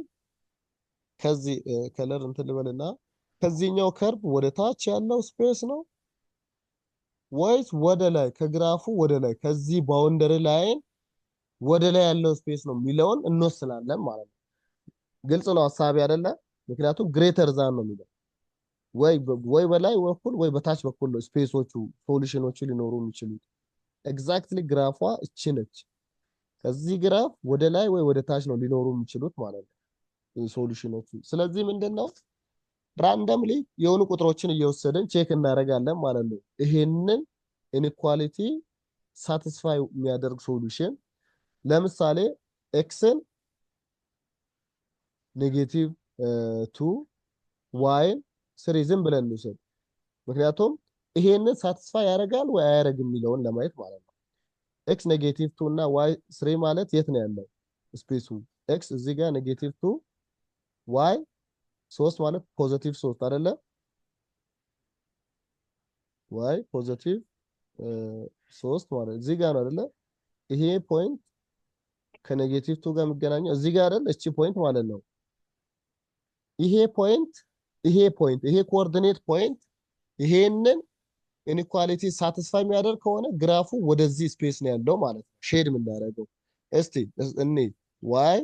ከለር እንትን ልበልና ከዚህኛው ከርቭ ወደ ታች ያለው ስፔስ ነው ወይስ ወደ ላይ ከግራፉ ወደ ላይ ከዚህ ባውንደሪ ላይን ወደ ላይ ያለው ስፔስ ነው የሚለውን እንወስናለን ማለት ነው። ግልጽ ነው ሐሳቤ አይደለ? ምክንያቱም ግሬተር ዛን ነው የሚለው ወይ በላይ በኩል ወይ በታች በኩል ነው ስፔሶቹ ሶሉሽኖቹ ሊኖሩ የሚችሉት። ኤግዛክትሊ ግራፏ እቺ ነች። ከዚህ ግራፍ ወደ ላይ ወይ ወደ ታች ነው ሊኖሩ የሚችሉት ማለት ነው ሶሉሽኖቹ። ስለዚህ ምንድነው ራንደምሊ የሆኑ ቁጥሮችን እየወሰድን ቼክ እናደርጋለን ማለት ነው። ይሄንን ኢንኢኳሊቲ ሳቲስፋይ የሚያደርግ ሶሉሽን ለምሳሌ ኤክስን ኔጌቲቭ 2 ዋይን 3 ዝም ብለን እንውሰድ። ምክንያቱም ይሄንን ሳቲስፋይ ያደርጋል ወይ አያደርግም የሚለውን ለማየት ማለት ነው። ኤክስ ኔጌቲቭ 2 እና ዋይ 3 ማለት የት ነው ያለው ስፔሱ? ኤክስ እዚህ ጋር ኔጌቲቭ 2 ዋይ 3 ማለት ፖዚቲቭ 3 አይደለ? ዋይ ፖዚቲቭ 3 ማለት እዚህ ጋር ነው አይደለ? ይሄ ፖይንት ከኔጌቲቭ 2 ጋር የሚገናኘው እዚህ ጋር አይደል? እቺ ፖይንት ማለት ነው። ይሄ ፖይንት ይሄ ኮኦርዲኔት ፖይንት ይሄንን ኢንኢኳሊቲ ሳቲስፋይ የሚያደርግ ከሆነ ግራፉ ወደዚህ ስፔስ ነው ያለው ማለት ነው። ሼድ የምናደርገው እስቲ እኔ ዋይ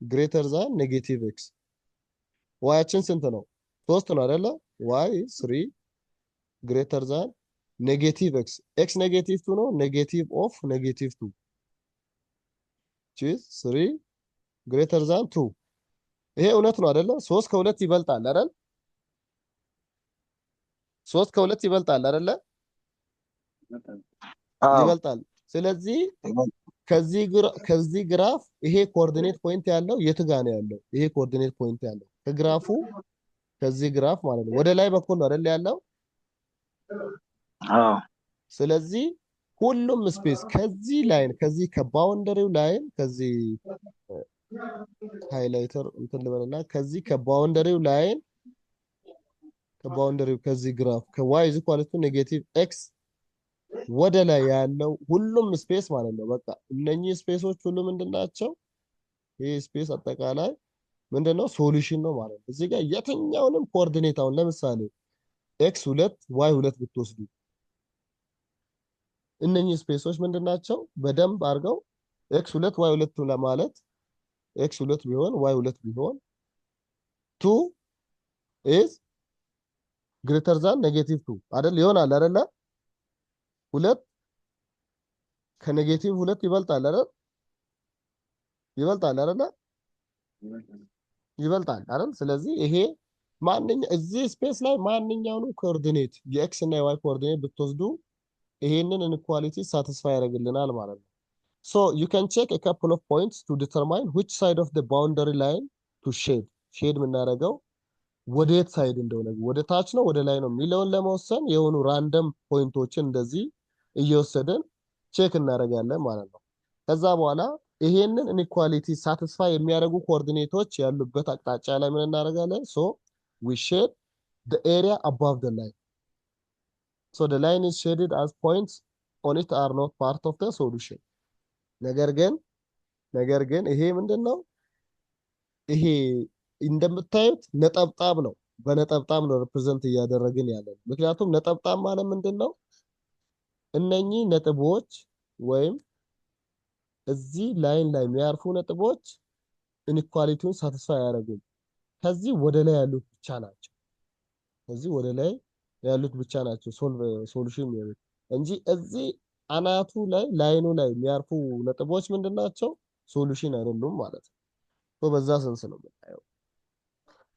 ግሬተር ዛን ኔጌቲቭ ኤክስ ዋያችን ስንት ነው? 3 ነው አይደለ? ዋይ 3 ግሬተር ዛን ኔጌቲቭ ኤክስ ኤክስ ኔጌቲቭ 2 ነው። ኔጌቲቭ ኦፍ ኔጌቲቭ 2 ቺዝ 3 ግሬተር ዛን 2 ይሄ እውነት ነው አይደለ? 3 ከ2 ይበልጣል አይደል? 3 ከ2 ይበልጣል አይደለ? ይበልጣል። ስለዚህ ከዚህ ግራፍ ይሄ ኮኦርዲኔት ፖይንት ያለው የት ጋር ነው ያለው? ይሄ ኮኦርዲኔት ፖይንት ያለው ከግራፉ ከዚህ ግራፍ ማለት ነው ወደ ላይ በኩል ነው አይደል ያለው? ስለዚህ ሁሉም ስፔስ ከዚህ ላይን ከዚህ ከባውንደሪው ላይን ከዚህ ሃይላይተር እንትን ልበልና ከዚህ ከባውንደሪው ላይን ከባውንደሪው ከዚህ ግራፍ ከy is equal to ኔጌቲቭ x ወደ ላይ ያለው ሁሉም ስፔስ ማለት ነው። በቃ እነኚህ ስፔሶች ሁሉ ምንድናቸው? ይሄ ስፔስ አጠቃላይ ምንድነው? ሶሉሽን ነው ማለት ነው። እዚህ ጋር የትኛውንም ኮኦርዲኔት አሁን ለምሳሌ x2 y2 ብትወስዱ እነኚህ ስፔሶች ምንድናቸው? በደንብ አድርገው x2 y2 ለማለት x2 ቢሆን y2 ቢሆን 2 is greater than ኔጌቲቭ 2 አይደል? ይሆናል አይደለ? 2 ከኔጌቲቭ 2 ይበልጣል አይደል? ይበልጣል አይደል? ይበልጣል አይደል? ስለዚህ ይሄ እዚህ ስፔስ ላይ ማንኛውንም ኮኦርዲኔት የኤክስ እና የዋይ ኮኦርዲኔት ብትወስዱ ይሄንን ኢንኢኳሊቲ ሳቲስፋይ ያደርግልናል ማለት ነው። So you can check a couple of points to determine which side of the boundary line to shade. ሼድ የምናደርገው ወዴት ሳይድ እንደሆነ ወደ ታች ነው ወደ ላይ ነው የሚለውን ለመወሰን የሆኑ ራንደም ፖይንቶችን እንደዚህ እየወሰድን ቼክ እናደርጋለን ማለት ነው። ከዛ በኋላ ይሄንን ኢንኢኳሊቲ ሳቲስፋይ የሚያደርጉ ኮኦርዲኔቶች ያሉበት አቅጣጫ ላይ ምን እናደርጋለን? So we shade the area above the line. So the line is shaded as points on it are not part of the solution. ነገር ግን ይሄ ምንድነው? ይሄ እንደምታዩት ነጠብጣብ ነው። በነጠብጣብ ነው ሪፕሬዘንት እያደረግን ያለን። ምክንያቱም ነጠብጣብ ማለት ምንድነው? እነኚህ ነጥቦች ወይም እዚህ ላይን ላይ የሚያርፉ ነጥቦች ኢንኢኳሊቲውን ሳቲስፋይ አያደርጉም። ከዚህ ወደ ላይ ያሉት ብቻ ናቸው። ከዚህ ወደ ላይ ያሉት ብቻ ናቸው ሶሉሽን የሚሆኑት እንጂ እዚህ አናቱ ላይ ላይኑ ላይ የሚያርፉ ነጥቦች ምንድናቸው? ሶሉሽን አይደሉም ማለት ነው። በዛ ሴንስ ነው የምናየው።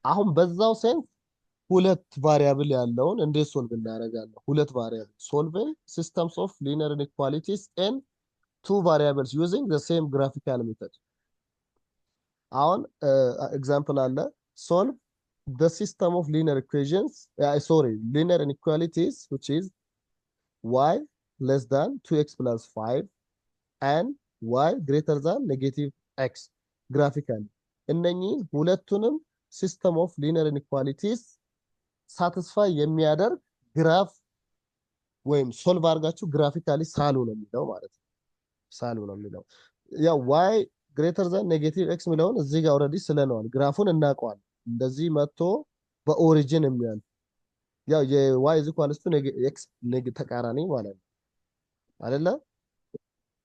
አሁን በዛው ሴንስ ሁለት ቫሪያብል ያለውን እንዴት ሶልቭ እናደርጋለን? ሁለት ቫሪያብል solving systems of linear inequalities and two variables using the same graphical method። አሁን ኤግዛምፕል አለ solve the system of linear equations linear inequalities which is y less than 2x plus 5 and y greater than negative x graphically እነኚህ ሁለቱንም system of linear inequalities ሳቲስፋይ የሚያደርግ ግራፍ ወይም ሶልቭ አድርጋችሁ ግራፊካሊ ሳሉ ነው የሚለው ማለት ነው። ሳሉ ነው የሚለው ያው y greater than negative x የሚለውን እዚህ ጋር ኦልሬዲ ስለነዋል ግራፉን እናውቀዋለን። እንደዚህ መጥቶ በኦሪጂን የሚያል ያው የy is equal to x ተቃራኒ ማለት ነው አይደለ?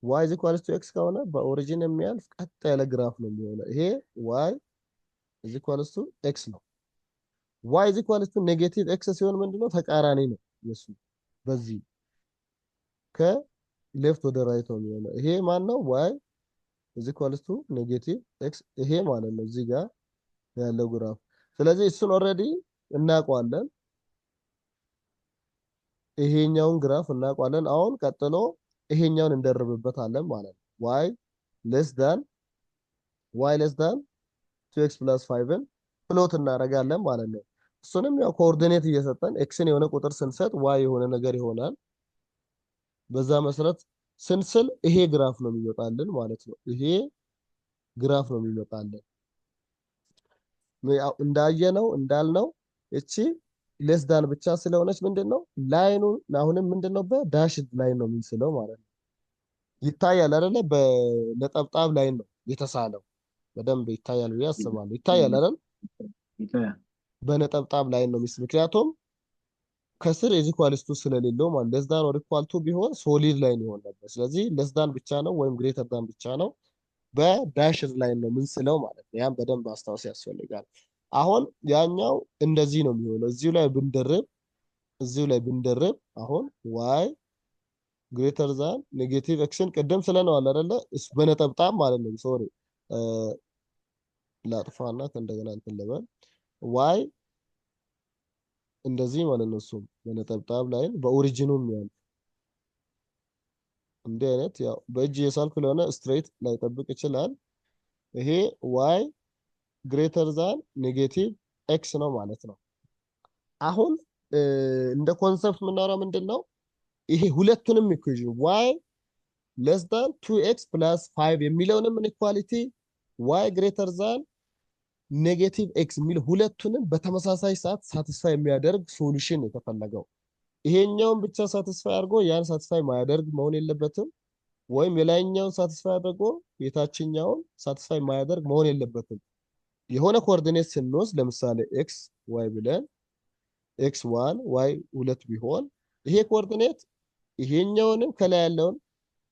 y is equals to x ከሆነ በኦሪጂን የሚያልፍ ቀጥ ያለ ግራፍ ነው የሚሆነው። ይሄ y is equals to x ነው። y is equals to ኔጌቲቭ x ሲሆን ምንድነው ተቃራኒ ነው የሱ በዚህ ከሌፍት ወደ ራይት ነው የሚሆነው። ይሄ ማን ነው? y is equals to ኔጌቲቭ x ይሄ ማለት ነው እዚህ ጋር ያለው ግራፍ። ስለዚህ እሱን ኦልሬዲ እናውቀዋለን። ይሄኛውን ግራፍ እናውቀዋለን። አሁን ቀጥሎ ይሄኛውን እንደርብበታለን ማለት ነው። y less than 2x plus 5ን ፕሎት እናደርጋለን ማለት ነው። እሱንም ያው ኮኦርዲኔት እየሰጠን xን የሆነ ቁጥር ስንሰጥ y የሆነ ነገር ይሆናል። በዛ መሰረት ስንስል ይሄ ግራፍ ነው የሚመጣልን ማለት ነው። ይሄ ግራፍ ነው የሚመጣልን። እንዳየነው እንዳልነው እቺ ሌስ ዳን ብቻ ስለሆነች ምንድነው ላይኑ አሁንም ምንድነው በዳሽ ላይን ነው የሚስለው ማለት ነው። ይታያል አይደለ? በነጠብጣብ ላይን ነው የተሳለው። በደንብ ይታያል ብዬ አስባለሁ። ይታያል አይደል? በነጠብጣብ ላይን ነው የሚስለው። ምክንያቱም ከስር ኢዝ ኢኳልስ ቱ ስለሌለው ማለት ሌስ ዳን ኦር ኢኳል ቱ ቢሆን ሶሊድ ላይን ይሆን ነበር። ስለዚህ ሌስ ዳን ብቻ ነው ወይም ግሬተር ዳን ብቻ ነው በዳሽ ላይን ነው የምንስለው ማለት ነው። ያን በደንብ አስታውስ ያስፈልጋል። አሁን ያኛው እንደዚህ ነው የሚሆነው። እዚሁ ላይ ብንደርብ አሁን y ግሬተር ዛን ኔጌቲቭ ኤክስን ቅድም ስለነዋል አይደለ? እሱ በነጠብጣብ ማለት ነው። ሶሪ ላጥፋና እንደገና እንትን ልበል። y እንደዚህ ማለት ነው። እሱም በነጠብጣብ ላይ በኦሪጂኑም ያለ እንዲህ አይነት ያው በእጅ የሳልኩ ለሆነ ስትሬት ላይጠብቅ ይችላል። ይሄ y ግሬተር ዛን ኔጌቲቭ ኤክስ ነው ማለት ነው። አሁን እንደ ኮንሰፕት የምናወራው ምንድነው? ይሄ ሁለቱንም ኢኩዌሽን y less than 2x plus 5 የሚለውንም ኢኳሊቲ y greater than ኔጌቲቭ ኤክስ የሚል ሁለቱንም በተመሳሳይ ሰዓት ሳቲስፋይ የሚያደርግ ሶሉሽን የተፈለገው። ይሄኛውን ብቻ ሳቲስፋይ አድርጎ ያን ሳቲስፋይ ማያደርግ መሆን የለበትም። ወይም የላይኛውን ሳቲስፋይ አድርጎ የታችኛውን ሳቲስፋይ ማያደርግ መሆን የለበትም። የሆነ ኮኦርዲኔት ስንወስድ ለምሳሌ ኤክስ ዋይ ብለን ኤክስ 1 ዋይ 2 ቢሆን ይሄ ኮኦርዲኔት ይሄኛውንም ከላይ ያለውን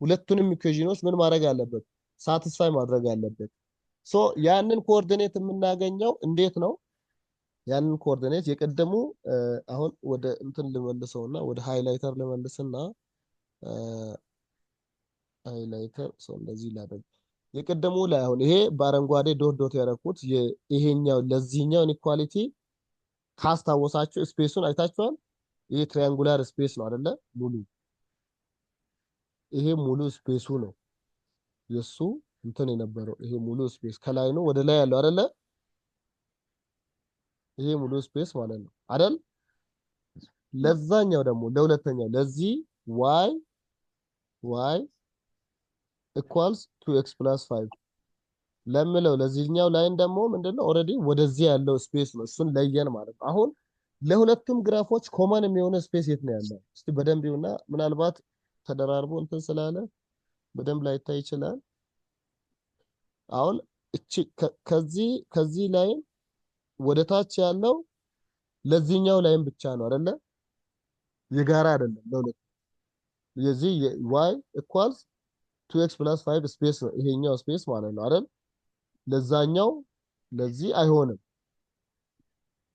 ሁለቱንም ኢኩዌሽኖች ምን ማድረግ አለበት? ሳቲስፋይ ማድረግ አለበት። ሶ ያንን ኮኦርዲኔት የምናገኘው እንዴት ነው? ያንን ኮኦርዲኔት የቀደሙ አሁን ወደ እንትን ልመልሰውና ወደ ሃይላይተር ልመልስና ሃይላይተር ሶ እንደዚህ ላደርግ የቀደሙ ላይ አሁን ይሄ በአረንጓዴ ዶት ዶት ያደረኩት ይሄኛው ለዚህኛው ኢኳሊቲ ካስታወሳችሁ ስፔሱን አይታችኋል። ይሄ ትራያንጉላር ስፔስ ነው አይደለ? ሙሉ ይሄ ሙሉ ስፔሱ ነው የሱ እንትን የነበረው ይሄ ሙሉ ስፔስ ከላይ ነው ወደ ላይ ያለው አይደለ? ይሄ ሙሉ ስፔስ ማለት ነው አይደል? ለዛኛው ደግሞ ለሁለተኛው ለዚህ y equals 2x plus 5 ለምለው ለዚህኛው ላይን ደግሞ ምንድነው ኦሬዲ ወደዚህ ያለው ስፔስ ነው። እሱን ለየን ማለት ነው። አሁን ለሁለቱም ግራፎች ኮመን የሚሆነ ስፔስ የት ነው ያለው? እስቲ በደንብ ይሁንና ምናልባት ተደራርቦ እንትን ስላለ በደንብ ላይታይ ይችላል። አሁን እቺ ከዚህ ላይን ወደ ታች ያለው ለዚህኛው ላይን ብቻ ነው አይደለ? የጋራ አይደለም ለሁለት። የዚህ y equals 2x plus 5 ስፔስ ነው ይሄኛው ስፔስ ማለት ነው አይደል? ለዛኛው ለዚህ አይሆንም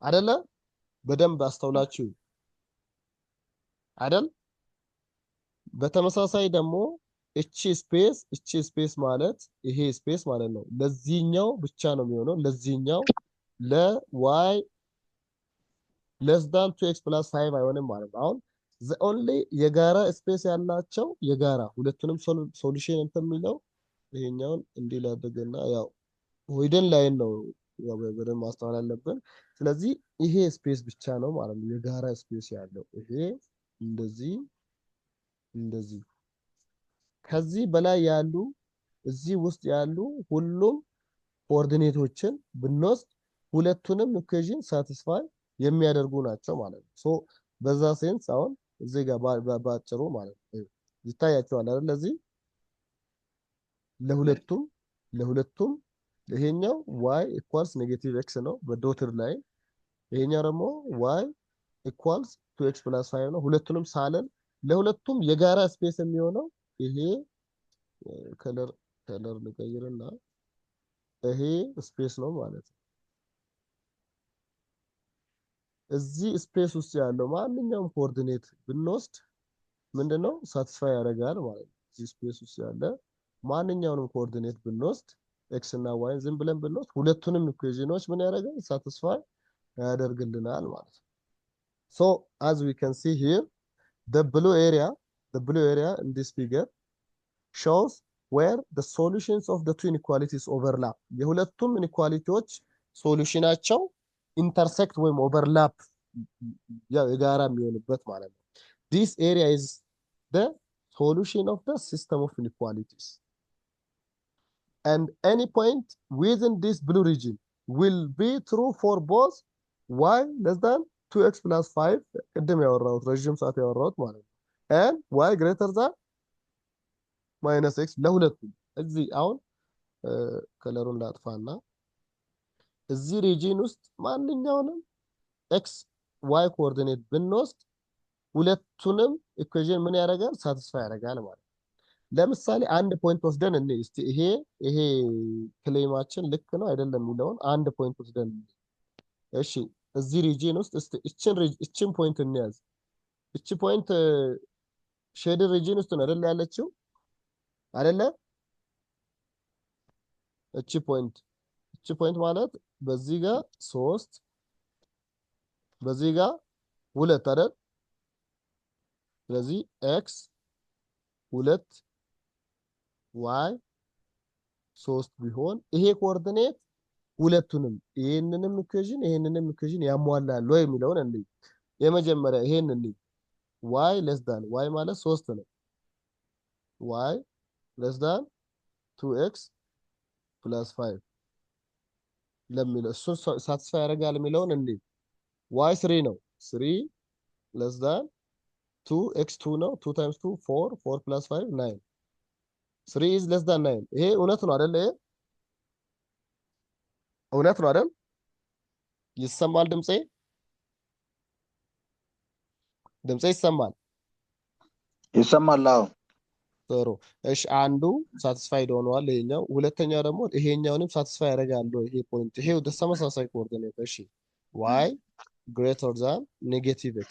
አይደለ? በደንብ አስተውላችሁ አይደል? በተመሳሳይ ደግሞ እቺ ስፔስ ማለት ይሄ ስፔስ ማለት ነው ለዚህኛው ብቻ ነው የሚሆነው። ለዚህኛው ለy less than 2x plus 5 አይሆንም ማለት ነው። አሁን the only የጋራ ስፔስ ያላቸው የጋራ ሁለቱንም ሶሉሽን እንትን የሚለው ይሄኛውን እንዲህ ላድርግና ያው ሂደን ላይን ነው ያው በደንብ ማስተዋል አለብን። ስለዚህ ይሄ ስፔስ ብቻ ነው ማለት ነው የጋራ ስፔስ ያለው ይሄ እንደዚህ ከዚህ በላይ ያሉ እዚህ ውስጥ ያሉ ሁሉም ኮኦርዲኔቶችን ብንወስድ ሁለቱንም ኢኩዌሽን ሳቲስፋይ የሚያደርጉ ናቸው ማለት ነው። ሶ በዛ ሴንስ አሁን እዚህ ጋር ባጭሩ ማለት ነው ይታያቸዋል አይደል? ለዚህ ለሁለቱም ይሄኛው y equals ኔጌቲቭ x ነው በዶትድ ላይ። ይሄኛው ደግሞ y equals 2x plus 5 ነው። ሁለቱንም ሳለን ለሁለቱም የጋራ ስፔስ የሚሆነው ይሄ ከለር ልቀይርና ይሄ ስፔስ ነው ማለት ነው። እዚህ ስፔስ ውስጥ ያለው ማንኛውም ኮኦርዲኔት ብንወስድ ምንድነው ሳቲስፋይ ያደርጋል ማለት ነው። እዚህ ስፔስ ውስጥ ያለ ማንኛውንም ኮኦርዲኔት ብንወስድ ኤክስ እና ዋይን ዝም ብለን ብንወስድ ሁለቱንም ኢኩዌሽኖች ምን ያደርጋል? ሳቲስፋይ ያደርግልናል ማለት ነው። So as we can see here, the blue area in this figure shows where the solutions of the two inequalities overlap. የሁለቱም ኢኒኳሊቲዎች ሶሉሽናቸው ኢንተርሴክት ወይም ኦቨርላፕ የጋራ የሚሆንበት ማለት ነው። This area is the solution of the system of inequalities. And any point within this blue region will be true for both y less than 2x plus 5 ቅድም ያወራሁት ረዥም ሰዓት ያወራሁት ማለት ነው and y greater than minus x ለሁለቱም። እዚህ አሁን ከለሩን ላጥፋና እዚህ ሪጂን ውስጥ ማንኛውንም x y ኮኦርዲኔት ብንወስድ ሁለቱንም ኢኩዌሽን ምን ያደርጋል? ሳቲስፋይ ያደርጋል ማለት ነው። ለምሳሌ አንድ ፖይንት ወስደን እንይ እስቲ ይሄ ክሌማችን ልክ ነው አይደለም የሚለውን አንድ ፖይንት ወስደን እሺ እዚህ ሪጂን ውስጥ እስቲ እችን ፖይንት እንያዝ። እቺ ፖይንት ሼድ ሪጂን ውስጥ ነው አይደል ያለችው አይደለ? እቺ ፖይንት ማለት በዚህ ጋር 3 በዚህ ጋር 2 አይደል? ስለዚህ x 2 y 3 ቢሆን ይሄ ኮኦርዲኔት ሁለቱንም ይሄንንም ኢኩዌሽን ያሟላል ወይ የሚለውን እንይ። የመጀመሪያ ይሄን እንይ y less than y ማለት 3 ነው። y less than 2x plus 5 ለሚለው እሱን ሳቲስፋይ ያደርጋል የሚለውን እንይ። y 3 ነው። 3 less than 2x 2 ነው። 2 times 2 4 4 plus 5 9 3 is less than 9 ይሄ እውነት ነው አይደል? ይሄ እውነት ነው አይደል? ይሰማል? ድምጼ ይሰማል?
ይሰማል። አዎ
ጥሩ። እሺ አንዱ ሳቲስፋይድ ሆኗል ይሄኛው። ሁለተኛው ደግሞ ይሄኛውንም ሳቲስፋይ ያደርጋል ይሄ ፖይንት። ይሄ ወደ ተመሳሳይ ኮኦርዲኔት እሺ y greater than negative x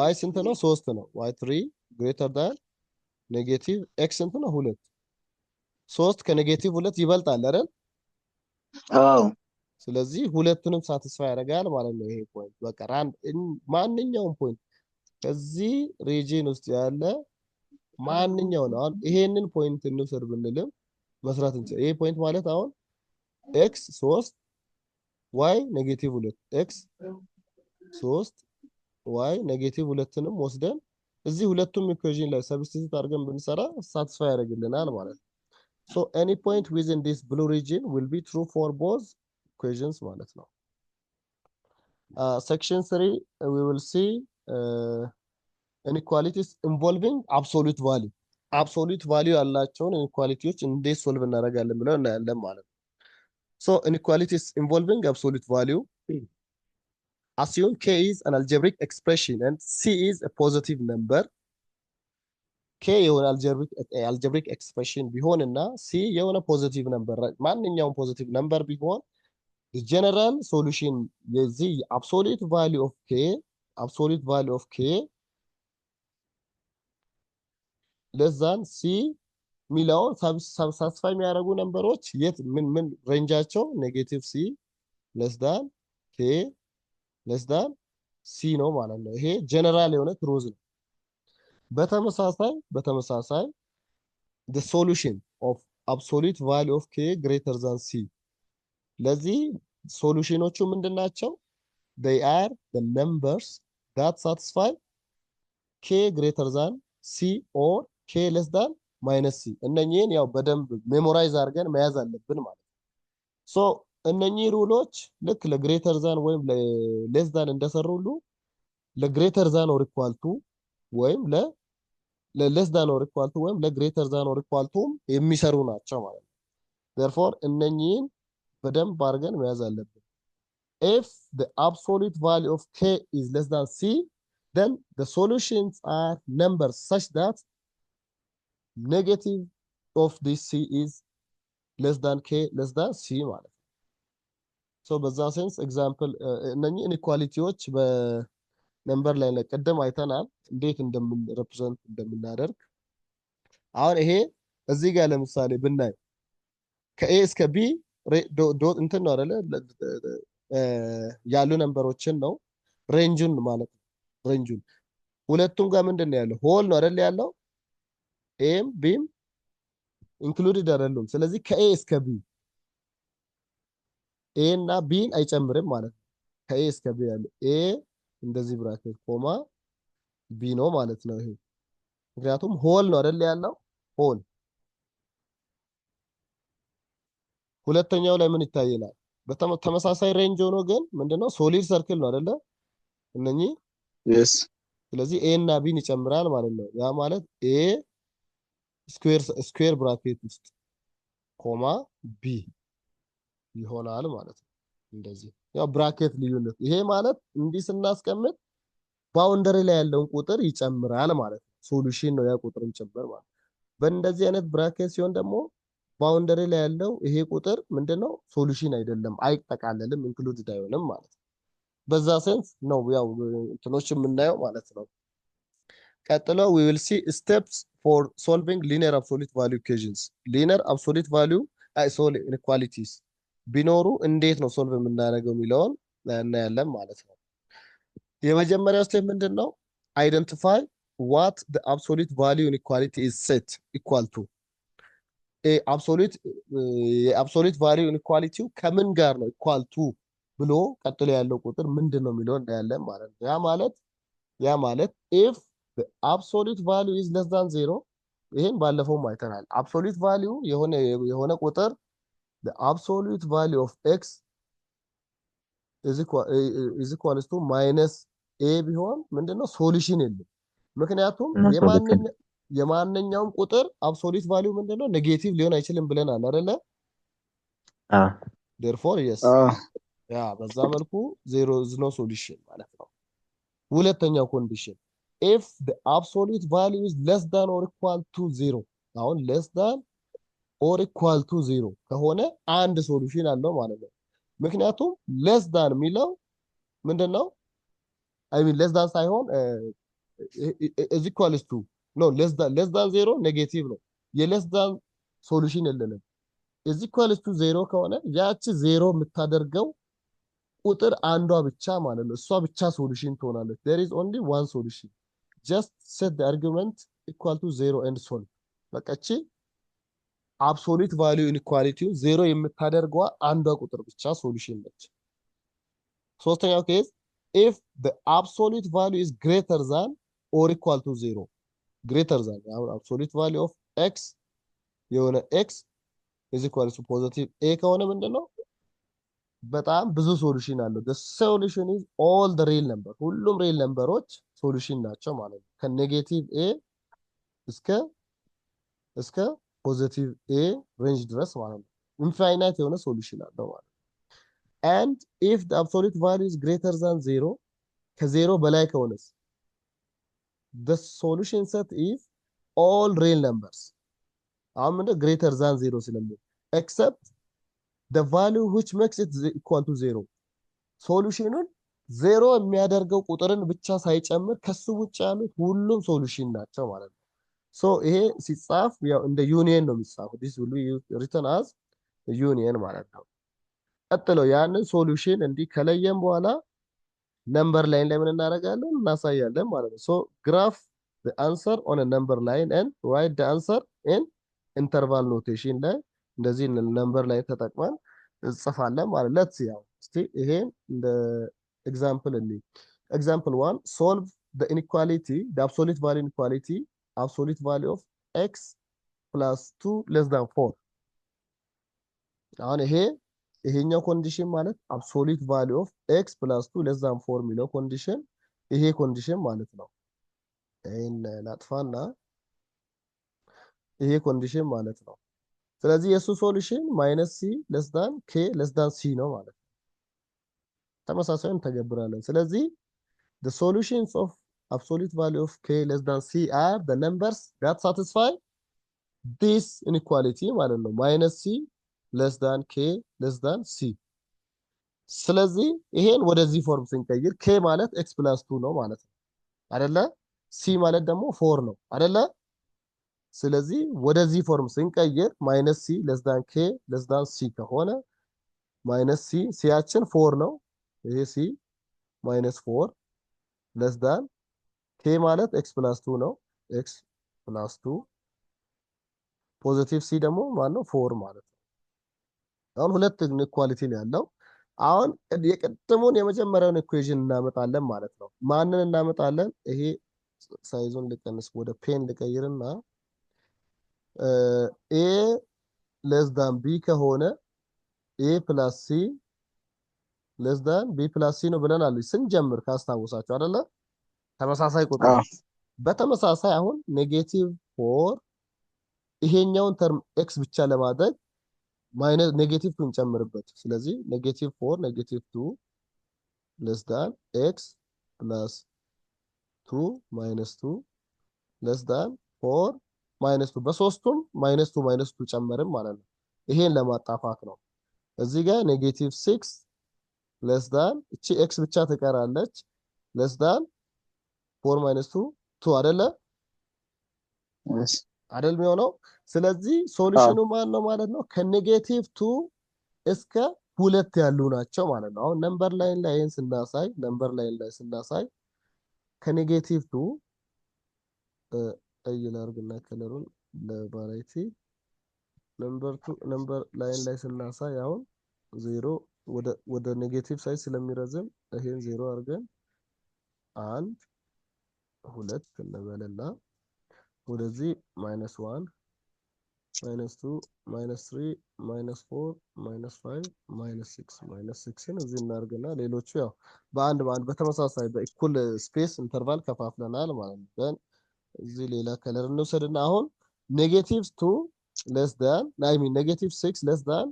y ስንት ነው? 3 ነው። y 3 greater than negative x ስንት ነው? 2 3 ከኔጌቲቭ 2 ይበልጣል አይደል?
አዎ
ስለዚህ ሁለቱንም ሳቲስፋይ ያደርጋል ማለት ነው ይሄ ፖይንት። በቃ ማንኛውም ፖይንት ከዚህ ሪጂን ውስጥ ያለ ማንኛውም አሁን ይሄንን ፖይንት እንውሰድ ብንልም መስራት እንችላለን። ይሄ ፖይንት ማለት አሁን x 3 y ኔጌቲቭ 2 x 3 y ኔጌቲቭ 2ንም ወስደን እዚህ ሁለቱም ኢኩዌሽን ላይ ሰብስቲቱት አድርገን ብንሰራ ሳቲስፋይ ያደርግልናል ማለት ነው። So any point within this blue region will be true for both equations ማለት ነው። Section 3 we will see inequalities involving absolute value. Absolute value ያላቸውን ኢኒኳሊቲዎች እንዴት ሶልቭ እናደርጋለን ብለው እናያለን ማለት ነው። So inequalities involving absolute value, assume k is an algebraic expression and c is a positive number. k የሆነ algebraic expression ቢሆን እና c የሆነ ፖዚቲቭ ነምበር ማንኛውም ፖዚቲቭ ነምበር ቢሆን the general solution የዚህ absolute value of k less than c ሚለውን ሳብሳስፋይ የሚያደርጉ ነምበሮች የት ምን ሬንጃቸው ኔጌቲቭ c less than k less than c ነው ማለት ነው። ይሄ ጀነራል የሆነ ትሩዝ ነው። በተመሳሳይ the solution of absolute value of k greater than c ለዚህ ሶሉሽኖቹ ምንድናቸው? they are the numbers that satisfy k greater than c or k less than minus c እነኚህን ያው በደንብ ሜሞራይዝ አድርገን መያዝ አለብን ማለት ነው። ሶ እነኚህ ሩሎች ልክ ለግሬተር ዛን ወይም ለሌስ ዛን እንደሰሩሉ ለግሬተር ዛን ኦር ኢኳል ቱ ወይም ለሌስ ዛን ኦር ኢኳል ቱ ወይም ለግሬተር ዛን ኦር ኢኳል ቱ የሚሰሩ ናቸው ማለት ነው። therefore እነኚህን በደንብ አድርገን መያዝ አለብን። if the absolute value of k is less than c then the solutions are numbers such that negative of this c is less than k less than c ማለት ነው። ሶ በዛ ሴንስ ኤግዛምፕል እነኚህ ኢንኢኳሊቲዎች በነምበር ላይ ቅድም አይተናል እንዴት እንደምን ሪፕሬዘንት እንደምናደርግ። አሁን ይሄ እዚህ ጋር ለምሳሌ ብናይ ከኤ እስከ ቢ ዶት እንትን ነው አይደለ ያሉ ነምበሮችን ነው ሬንጁን ማለት ነው። ሬንጁን ሁለቱም ጋር ምንድን ነው ያለው ሆል ነው አይደል ያለው ኤም ቢም ኢንክሉድድ አይደሉም። ስለዚህ ከኤ እስከ ቢ ኤ እና ቢን አይጨምርም ማለት ነው። ከኤ እስከ ቢ ያለው ኤ እንደዚህ ብራኬት ኮማ ቢ ነው ማለት ነው። ይሄ ምክንያቱም ሆል ነው አይደል ያለው ሆል። ሁለተኛው ላይ ምን ይታየናል? በተመሳሳይ ሬንጅ ሆኖ ግን ምንድነው ሶሊድ ሰርክል ነው አይደለ እነኚህ
yes
ስለዚህ ኤ እና ቢን ይጨምራል ማለት ነው። ያ ማለት ኤ ስኩዌር ብራኬት ውስጥ ኮማ ቢ ይሆናል ማለት ነው። እንደዚህ ያው ብራኬት ልዩነት ይሄ ማለት እንዲህ ስናስቀምጥ ባውንደሪ ላይ ያለውን ቁጥር ይጨምራል ማለት ነው። ሶሉሽን ነው ያ ቁጥርን ጨምር ማለት ነው። በእንደዚህ አይነት ብራኬት ሲሆን ደግሞ ባውንደሪ ላይ ያለው ይሄ ቁጥር ምንድነው ሶሉሽን አይደለም፣ አይጠቃለልም፣ ኢንክሉድድ አይሆንም ማለት ነው። በዛ ሴንስ ነው ያው እንትኖች የምናየው ማለት ነው። ቀጥሎ we will see steps for solving linear absolute value equations linear absolute value solve inequalities ቢኖሩ እንዴት ነው ሶልቭ የምናደርገው የሚለውን እናያለን ማለት ነው። የመጀመሪያው ስቴፕ ምንድነው? identify what the absolute value inequality is set equal to የአብሶሉት ቫሊዩ ኢንኢኳሊቲው ከምን ጋር ነው ኢኳል ቱ ብሎ ቀጥሎ ያለው ቁጥር ምንድነው የሚለው እናያለን ማለት ነው። ያ ማለት if the absolute value is less than 0 ይሄን ባለፈውም አይተናል። አብሶሉት ቫሊዩ የሆነ ቁጥር the absolute value of x is equal to minus a ቢሆን ምንድነው ሶሉሽን የለም። ምክንያቱም የማንኛውም ቁጥር አብሶሉት ቫልዩ ምንድነው ኔጌቲቭ ሊሆን አይችልም ብለናል አይደለ? therefore yes ያ በዛ መልኩ zero is no solution ማለት ነው። ሁለተኛው ኮንዲሽን if the absolute value is less than or equal to 0 አሁን less than or equal to 0 ከሆነ አንድ ሶሉሽን አለው ማለት ነው። ምክንያቱም less than የሚለው ምንድነው I mean less than ሳይሆን is equal to no less than 0 ኔጌቲቭ ነው። የless than ሶሉሽን የለንም። is equal to 0 ከሆነ ያቺ 0 የምታደርገው ቁጥር አንዷ ብቻ ማለት ነው። እሷ ብቻ ሶሉሽን ትሆናለች። there is only one solution just set the argument equal to 0 and solve በቃ እቺ absolute value inequality 0 የምታደርገው አንዷ ቁጥር ብቻ ሶሉሽን ነች። ሶስተኛው ኬዝ if the absolute value is greater than or equal to 0 greater than absolute value of x የሆነ x is equal to positive a ከሆነ ምንድነው በጣም ብዙ ሶሉሽን አለው። the solution is all the real number ሁሉም ሪል ነምበሮች ሶሉሽን ናቸው ማለት ነው። ከኔጌቲቭ a እስከ ፖዚቲቭ a ሬንጅ ድረስ ማለት ነው። ኢንፋይናይት የሆነ ሶሉሽን አለው ማለት ነው። and if the absolute value is greater than 0 ከ0 በላይ ከሆነስ the solution set is all real numbers አሁን ምንድነው greater than 0 ስለሚል except the value which makes it equal to 0 ሶሉሽኑን 0 የሚያደርገው ቁጥርን ብቻ ሳይጨምር ከሱ ውጭ ያሉት ሁሉም ሶሉሽን ናቸው ማለት ነው። ሶ ይሄ ሲጻፍ ያው እንደ ዩኒየን ነው የሚጻፈው። this will be written as union ማለት ነው። ቀጥሎ ያንን ሶሉሽን እንዲህ ከለየን በኋላ ነምበር ላይን ላይ ምን እናደርጋለን እናሳያለን ማለት ነው። ሶ ግራፍ the answer on a number line and write the answer in interval notation ላይ እንደዚህ ነምበር ላይ ተጠቅመን እንጽፋለን ማለት let's see ያው እስቲ ይሄን እንደ ኤግዛምፕል እንይ። example 1 solve the inequality the absolute value inequality absolute value of x plus 2 less than 4 አሁን ይሄኛው ኮንዲሽን ማለት absolute value of x plus 2 less than 4 የሚለው ኮንዲሽን ይሄ ኮንዲሽን ማለት ነው። ይሄን ላጥፋና ይሄ ኮንዲሽን ማለት ነው። ስለዚህ የሱ ሶሉሽን -c less than k less than c ነው ማለት ነው። ተመሳሳይን ተገብራለን። ስለዚህ the solutions of absolute value of k less than c are the numbers that satisfy this inequality ማለት ነው minus c less than k less than c ስለዚህ ይሄን ወደዚህ ፎርም ስንቀይር k ማለት x plus 2 ነው ማለት ነው አይደለ c ማለት ደግሞ 4 ነው አይደለ ስለዚህ ወደዚህ ፎርም ስንቀይር minus c less than k less than c ከሆነ minus c c ያችን 4 ነው ይሄ c minus 4 less than k ማለት x plus 2 ነው x plus 2 ፖዚቲቭ c ደግሞ ማን ነው 4 ማለት ነው አሁን ሁለት ኢኳሊቲ ነው ያለው አሁን የቀደሙን የመጀመሪያውን ኢኩዌሽን እናመጣለን ማለት ነው ማንን እናመጣለን ይሄ ሳይዙን ልቀንስ ወደ ፔን ልቀይርና a less than b ከሆነ a plus c less than b plus c ነው ብለናል ስንጀምር ካስታውሳችሁ አይደለ ተመሳሳይ ቁጥር በተመሳሳይ አሁን ኔጌቲቭ 4 ይሄኛውን ተርም x ብቻ ለማድረግ ማይነስ ኔጌቲቭ 2 እንጨምርበት ስለዚህ ኔጌቲቭ 4 ኔጌቲቭ 2 less than x plus 2 minus 2 less than 4 minus 2 በሶስቱም minus 2 ጨመርን ማለት ነው ይሄን ለማጣፋት ነው እዚህ ጋር ኔጌቲቭ 6 less than እቺ x ብቻ ትቀራለች less than 4 minus 2 2 አይደለ
yes
አይደል የሚሆነው ስለዚህ ሶሉሽኑ ማን ነው ማለት ነው ከኔጌቲቭ 2 እስከ 2 ያሉ ናቸው ማለት ነው አሁን ነምበር ላይን ላይ ስናሳይ ነምበር ላይን ላይ ስናሳይ ከኔጌቲቭ 2 አይላርግና ከለሩን ለቫራይቲ ነምበር ላይን ላይ ስናሳይ አሁን 0 ወደ ኔጌቲቭ ሳይድ ስለሚረዝም ይሄን 0 አድርገን 1 2 እንበልና ወደዚህ -1 -2 -3 -4 -5 -6 እዚህ እናርገና ሌሎቹ ያው በአንድ በተመሳሳይ በኢኩል ስፔስ ኢንተርቫል ከፋፍለናል ማለት ነው እዚህ ሌላ ከለር እንውሰድና አሁን -2 less than I mean -6 less than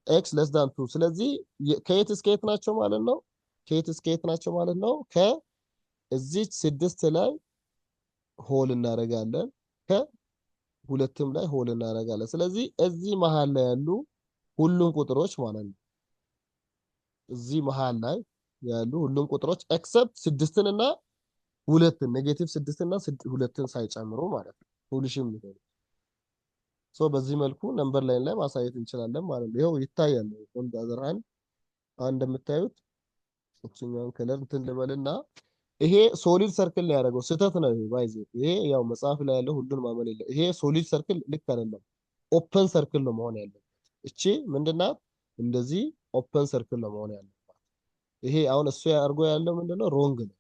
x less than 2 ስለዚህ ከየት እስከ የት ናቸው ማለት ነው ከየት እስከ የት ናቸው ማለት ነው ከዚህ 6 ላይ ሆል እናደርጋለን ከሁለቱም ላይ ሆል እናደርጋለን ስለዚህ እዚህ መሃል ላይ ያሉ ሁሉም ቁጥሮች ማለት ነው እዚህ መሃል ላይ ያሉ ሁሉም ቁጥሮች ኤክሰፕት 6 እና 2 ኔጌቲቭ 6 እና 2 ሳይጨምሩ ማለት ነው ሶሉሽን ነው ሶ በዚህ መልኩ ነምበር ላይን ላይ ማሳየት እንችላለን ማለት ነው ይሄው ይታያል on the other hand እንደምታዩት እቺኛውን ከለር እንትን ልበልና ይሄ ሶሊድ ሰርክል ላይ ያደረገው ስህተት ነው ባይዚ ይሄ ያው መጽሐፍ ላይ ያለው ሁሉን ማመን የለም ይሄ ሶሊድ ሰርክል ልክ አይደለም ኦፕን ሰርክል ነው መሆን ያለበት እቺ ምንድናት እንደዚህ ኦፕን ሰርክል ነው መሆን ያለበት ይሄ አሁን እሱ ያርጎ ያለው ምንድነው ሮንግ ነው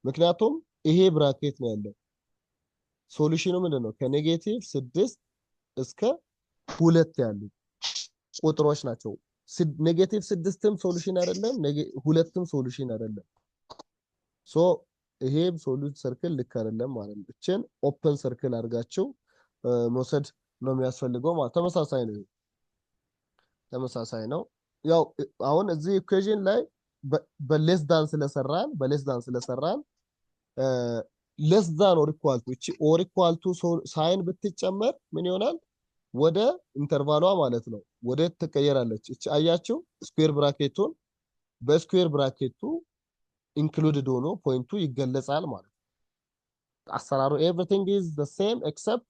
ምክንያቱም ይሄ ብራኬት ነው ያለው ሶሉሽኑ ምንድነው ከኔጌቲቭ 6 እስከ 2 ያሉ ቁጥሮች ናቸው ኔጌቲቭ 6ም ሶሉሽን አይደለም 2ም ሶሉሽን አይደለም ሶ ይሄም ሶሉት ሰርክል ልክ አይደለም ማለት ነው እቺን ኦፕን ሰርክል አድርጋችሁ መውሰድ ነው የሚያስፈልገው ማለት ተመሳሳይ ነው ያው አሁን እዚህ ኢኩዌሽን ላይ በሌስ ዳን ስለሰራን less than or equal to እቺ or equal to ሳይን ብትጨመር ምን ይሆናል ወደ ኢንተርቫሏ ማለት ነው ወደ ተቀየራለች እቺ አያችሁ ስኩዌር ብራኬቱን በስኩዌር ብራኬቱ ኢንክሉድድ ሆኖ ፖይንቱ ይገለጻል ማለት ነው አሰራሩ everything is the same except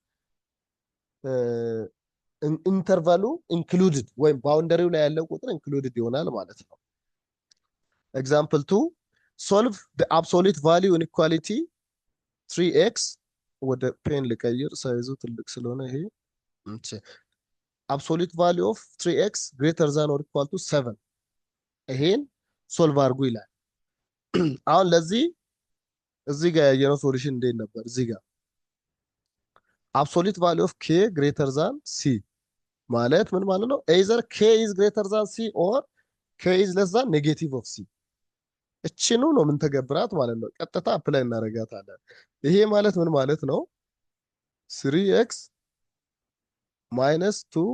ኢንተርቫሉ ኢንክሉድድ ወይም ባውንደሪው ላይ ያለው ቁጥር ኢንክሉድድ ይሆናል ማለት ነው example 2 solve the absolute value inequality 3x ወደ ፔን ልቀይር ሳይዙ ትልቅ ስለሆነ ይሄ absolute value of 3x greater than or equal to 7 ይሄን ሶልቭ አድርጉ ይላል አሁን ለዚህ እዚህ ጋር ያየነው ሶሉሽን እንዴት ነበር እዚህ ጋር absolute value of k greater than c ማለት ምን ማለት ነው either k is greater than c or k is less than negative of c እቺኑ ነው ምን ተገብራት ማለት ነው ቀጥታ አፕላይ እናረጋታለን ይሄ ማለት ምን ማለት ነው 3x minus 2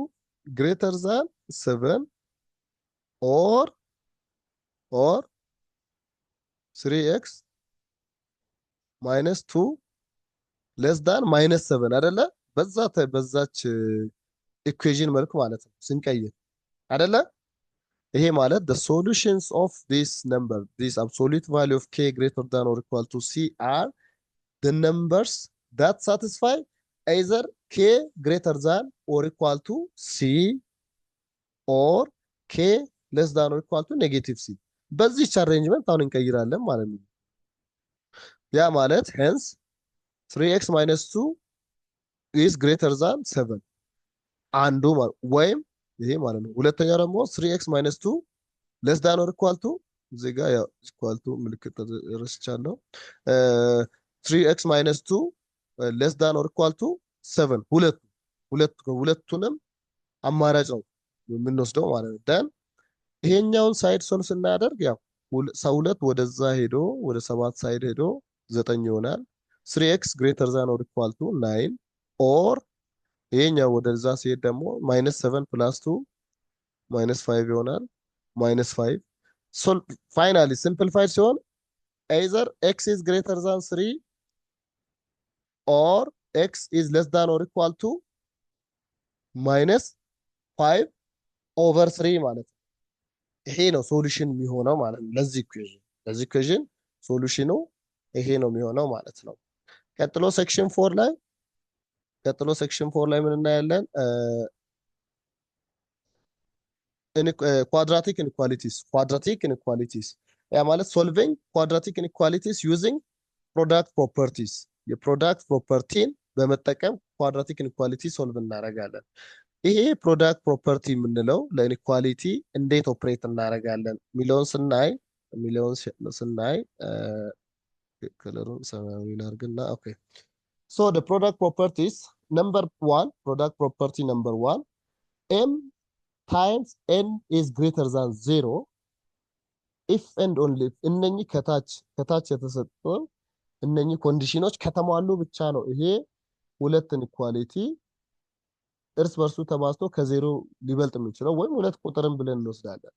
greater than 7 or 3x minus 2 less than minus 7 አይደለ በዛች ኢኩዌሽን መልክ ማለት ነው ስንቀይር አይደለ? ይሄ ማለት the solutions of this number, this absolute value of k greater than or equal to c are the numbers that satisfy either k greater than or equal to c or k less than or equal to negative c። በዚህ አሬንጅመንት አሁን እንቀይራለን ማለት ነው። ያ ማለት hence 3x minus 2 is greater than 7 አንዱ ወይም ይሄ ማለት ነው። ሁለተኛው ደግሞ 3x minus 2 less than or equal to እዚህ ጋር ያው equal to ምልክት ረስቻለሁ። 3x minus 2 less than or equal to 7 ሁለቱንም አማራጭ ነው የምንወስደው ማለት ነው። ደን ይሄኛውን ሳይድ ሶልቭ ስናደርግ ያው ሁለት ወደዛ ሄዶ ወደ 7 ሳይድ ሄዶ 9 ይሆናል። 3x greater than or equal to 9 or ይሄኛው ወደዛ ሲሄድ ደግሞ -7 + 2 -5 ይሆናል። -5 ፋይናሊ ሲምፕሊፋይድ ሲሆን either x is greater than 3 or x is less than or equal to -5/3 ማለት ነው። ይሄ ነው ሶሉሽን የሚሆነው ማለት ነው ለዚህ ኢኩዌሽን ሶሉሽኑ ይሄ ነው የሚሆነው ማለት ነው። ቀጥሎ ሴክሽን 4 ላይ ምን እናያለን? ኳድራቲክ ኢንኢኳሊቲስ ያ ማለት ሶልቪንግ ኳድራቲክ ኢንኢኳሊቲስ ዩዚንግ ፕሮዳክት ፕሮፐርቲስ የፕሮዳክት ፕሮፐርቲን በመጠቀም ኳድራቲክ ኢንኢኳሊቲ ሶልቭ እናደርጋለን። ይሄ ፕሮዳክት ፕሮፐርቲ የምንለው ለኢንኢኳሊቲ እንዴት ኦፕሬት እናደርጋለን የሚለውን ስናይ ከለሩን ሰማያዊ ላድርግና ኦኬ ሶ the product properties number 1 product property number 1 m times n is greater than 0 if and only if እነኚህ ከታች የተሰጡ እነኚህ ኮንዲሽኖች ከተሟሉ ብቻ ነው ይሄ ሁለት ኢንኢኳሊቲ እርስ በርሱ ተባዝቶ ከዜሮ ሊበልጥ የሚችለው ወይም ሁለት ቁጥርን ብለን እንወስዳለን።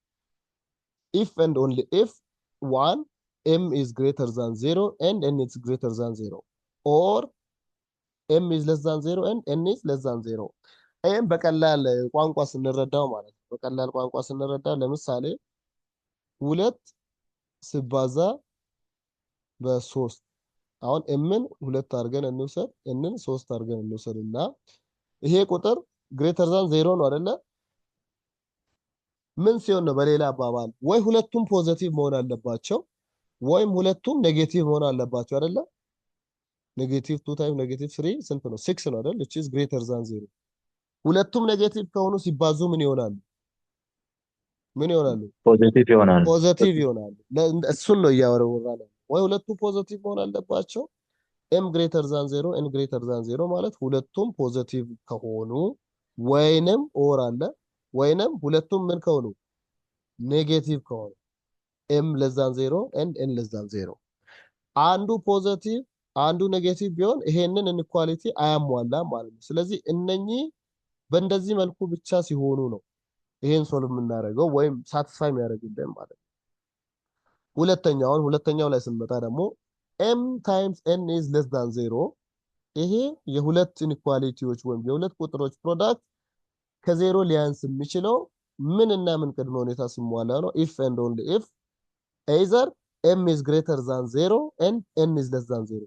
if and only if 1 m is greater than 0 and n is greater than 0 or m is less than 0 and n is less than 0 ይሄን በቀላል ቋንቋ ስንረዳው ማለት ነው። በቀላል ቋንቋ ስንረዳው ለምሳሌ 2 ሲባዛ በ3 አሁን m-ን 2 አድርገን እንውሰድ n-ን 3 አድርገን እንውሰድና ይሄ ቁጥር ግሬተር ዛን 0 ነው አይደለ? ምን ሲሆን ነው? በሌላ አባባል ወይ ሁለቱም ፖዚቲቭ መሆን አለባቸው ወይም ሁለቱም ኔጌቲቭ መሆን አለባቸው አይደለ? ኔጌቲቭ 2 ታይም ኔጌቲቭ 3 ስንት ነው? 6 ነው አይደል? which is greater than 0 ሁለቱም ኔጌቲቭ ከሆኑ ሲባዙ ምን ይሆናሉ?
ፖዚቲቭ
ይሆናሉ። እሱን ነው እያወራን ወይ ሁለቱም ፖዚቲቭ መሆን አለባቸው m greater than 0 n greater than 0 ማለት ሁለቱም ፖዚቲቭ ከሆኑ ወይንም ኦር አለ ወይንም ሁለቱም ምን ከሆኑ ኔጌቲቭ ከሆኑ m less than 0 and n less than 0 አንዱ ፖዚቲቭ አንዱ ኔጌቲቭ ቢሆን ይሄንን ኢንኢኳሊቲ አያሟላም ማለት ነው። ስለዚህ እነኚህ በእንደዚህ መልኩ ብቻ ሲሆኑ ነው ይሄን ሶልቭ የምናደርገው ወይም ሳቲስፋይ የሚያደርግልን ማለት ነው። ሁለተኛው ላይ ስንመጣ ደግሞ m times n is less than 0 ይሄ የሁለት ኢንኢኳሊቲዎች ወይም የሁለት ቁጥሮች ፕሮዳክት ከዜሮ ሊያንስ የሚችለው ምን እና ምን ቅድመ ሁኔታ ሲሟላ ነው? if and only if either m is greater than 0 and n is less than 0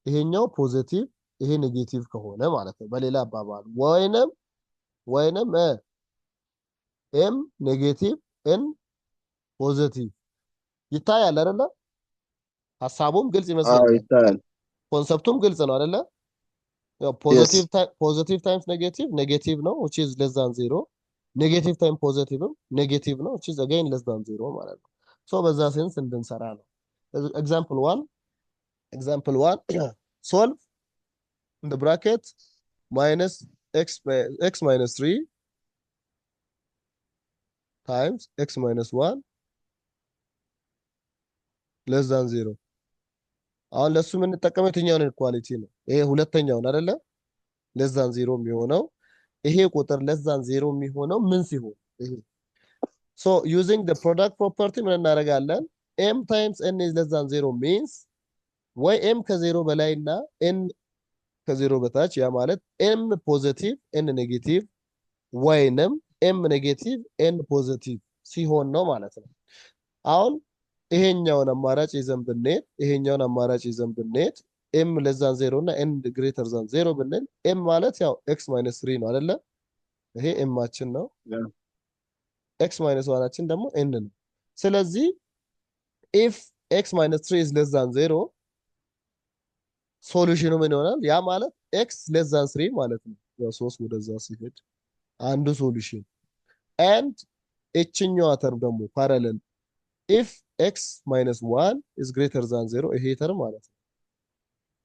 ይሄኛው ፖዚቲቭ ይሄ ኔጌቲቭ ከሆነ ማለት ነው። በሌላ አባባል ወይንም m ኔጌቲቭ n ፖዚቲቭ ይታያል አይደለ? ሐሳቡም ግልጽ ይመስላል።
ይታያል።
ኮንሰፕቱም ግልጽ ነው አይደለ? ያው ፖዚቲቭ ታይምስ ኔጌቲቭ ነው which is less than 0 ኔጌቲቭ ታይም ፖዚቲቭም ኔጌቲቭ ነው which is again less than 0 ማለት ነው። ሶ በዛ ሴንስ እንድንሰራ ነው። example 1 solve in the bracket minus x minus 3 times x minus 1 less than 0 አሁን ለሱ የምንጠቀመው የትኛውን ኢንኢኳሊቲ ነው? ይሄ ሁለተኛውን አይደለ? less than 0 የሚሆነው ይሄ ቁጥር less than 0 የሚሆነው ምን ሲሆን ይሄ so using the product property ምን እናደርጋለን? m times n is less than 0 means ወይ m ከ0 በላይና n ከዜሮ በታች ያ ማለት ኤም ፖዚቲቭ ኤን ኔጌቲቭ ወይንም ኤም ኔጌቲቭ ኤን ፖዚቲቭ ሲሆን ነው ማለት ነው። አሁን ይሄኛውን አማራጭ ይዘን ብንሄድ ኤም ለዛን 0 እና ኤን ግሬተር ዛን 0 ብንል ኤም ማለት ያው ኤክስ ማይነስ 3 ነው አይደለ? ይሄ ኤማችን ነው። ኤክስ ማይነስ 1 ደግሞ ኤን ነው። ስለዚህ ኢፍ ኤክስ ማይነስ 3 is less than 0 ሶሉሽኑ ምን ይሆናል? ያ ማለት ኤክስ less than 3 ማለት ነው። ያው 3 ወደዛ ሲሄድ አንዱ ሶሉሽን and እችኛዋ ተርም ደግሞ ፓራለል if x minus 1 is greater than 0 ይሄ ተርም ማለት ነው።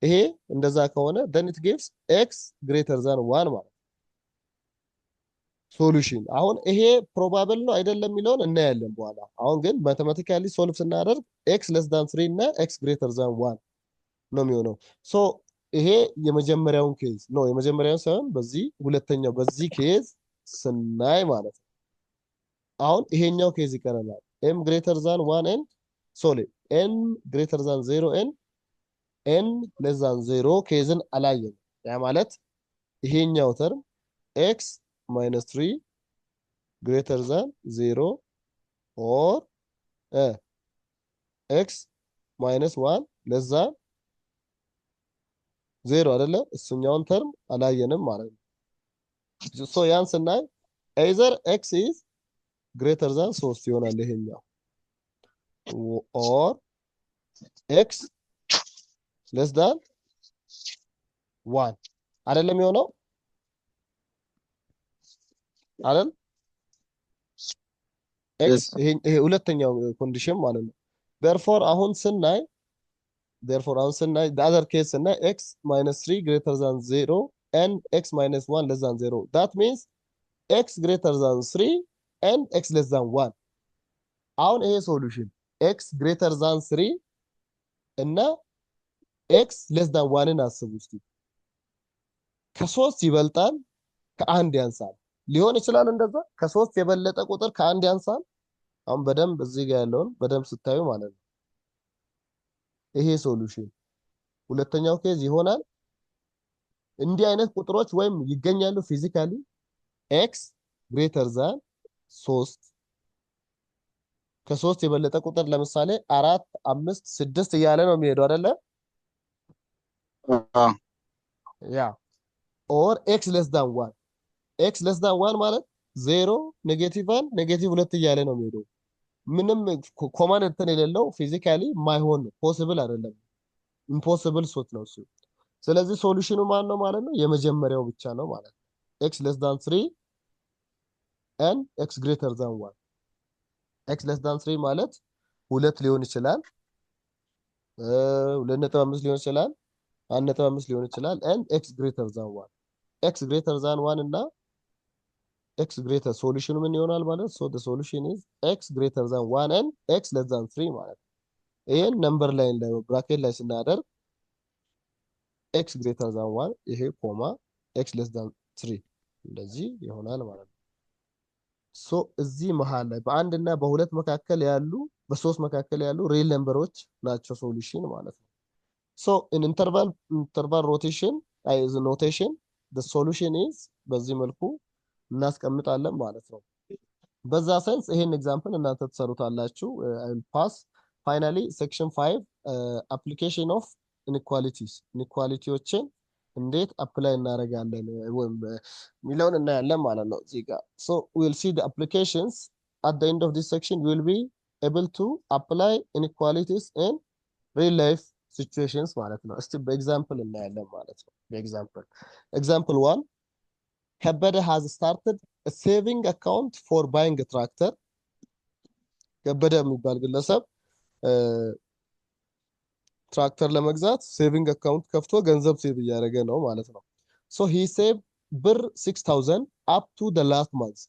ይሄ እንደዛ ከሆነ then it gives x greater than 1 ማለት ነው ሶሉሽን። አሁን ይሄ ፕሮባብል ነው አይደለም የሚለውን እናያለን በኋላ። አሁን ግን ማቴማቲካሊ ሶልቭ ስናደርግ x less than 3 እና x greater than 1 ነው የሚሆነው። ሶ ይሄ የመጀመሪያውን ኬዝ ነው፣ የመጀመሪያውን ሳይሆን በዚህ ሁለተኛው በዚህ ኬዝ ስናይ ማለት ነው። አሁን ይሄኛው ኬዝ ይቀረናል። m greater than 1 and sorry n greater than 0 and n less than 0 ኬዝን አላየን። ያ ማለት ይሄኛው ተርም x minus 3 greater than 0 or x minus 1 less than 0 አይደለ? እሱኛውን ተርም አላየንም ማለት ነው። ሶ ያን ስናይ either x is greater than 3 ይሆናል ይሄኛው or x less than 1 አይደለም የሚሆነው አይደል? x ይሄ ሁለተኛው ኮንዲሽን ማለት ነው። therefore አሁን ስናይ the other case ስናይ x minus 3 greater than 0 and x minus 1 less than 0 that means x greater than 3 and x less than 1 አሁን ይሄ ሶሉሽን x greater than 3 እና x less than 1ን አስቡ እስቲ። ከ3 ይበልጣል ከአንድ ያንሳል ሊሆን ይችላል እንደዛ። ከ3 የበለጠ ቁጥር ከአንድ ያንሳል። አሁን በደንብ እዚህ ጋር ያለውን በደንብ ስታዩ ማለት ነው ይሄ ሶሉሽን ሁለተኛው ኬዝ ይሆናል። እንዲህ አይነት ቁጥሮች ወይም ይገኛሉ ፊዚካሊ x greater than 3 ከ3 የበለጠ ቁጥር ለምሳሌ 4 5 6 እያለ ነው የሚሄደው አይደለ? ያ or x less than 1 x less than 1 ማለት 0 ኔጌቲቭ 1 ኔጌቲቭ 2 እያለ ነው የሚሄደው። ምንም ኮማን እንትን የሌለው ፊዚካሊ ማይሆን ፖሲብል አይደለም፣ ኢምፖሲብል ሶት ነው እሱ። ስለዚህ ሶሉሽኑ ማን ነው ማለት ነው? የመጀመሪያው ብቻ ነው ማለት ነው። x less than 3 and x greater than 1 x less than 3 ማለት 2 ሊሆን ይችላል፣ 2.5 ሊሆን ይችላል፣ 1.5 ሊሆን ይችላል and x greater than 1 x greater than 1 እና x greater ሶሉሽኑ ምን ይሆናል ማለት? so the solution is x greater than 1 and x less than 3 ማለት ነው። ይሄን ነምበር ላይን ላይ ብራኬት ላይ ስናደርግ x greater than 1 ይሄ ኮማ x less than 3 እንደዚህ ይሆናል ማለት ነው። ሶ እዚህ መሃል ላይ በአንድ እና በሁለት መካከል ያሉ በሶስት መካከል ያሉ ሪል ነምበሮች ናቸው ሶሉሽን ማለት ነው። ሶ in interval rotation as notation the solution is በዚህ መልኩ እናስቀምጣለን ማለት ነው። በዛ ሴንስ ይሄን ኤግዛምፕል እናንተ ተሰሩታላችሁ። ፓስ ፋይናሊ ሴክሽን 5 application of inequalities ኢንኢኳሊቲዎችን እንዴት አፕላይ እናደርጋለን ወይም ሚለውን እናያለን ማለት ነው እዚህ ጋር። so we will see the applications at the end of this section. we will be able to apply inequalities in real life situations ማለት ነው። እስቲ በኤግዛምፕል እናያለን ማለት ነው። በኤግዛምፕል example 1 ከበደ has started a saving account for buying a tractor። ከበደ የሚባል ግለሰብ ትራክተር ለመግዛት ሴቪንግ አካውንት ከፍቶ ገንዘብ ሴቭ እያደረገ ነው ማለት ነው። so he saved ብር 6000 up to the last month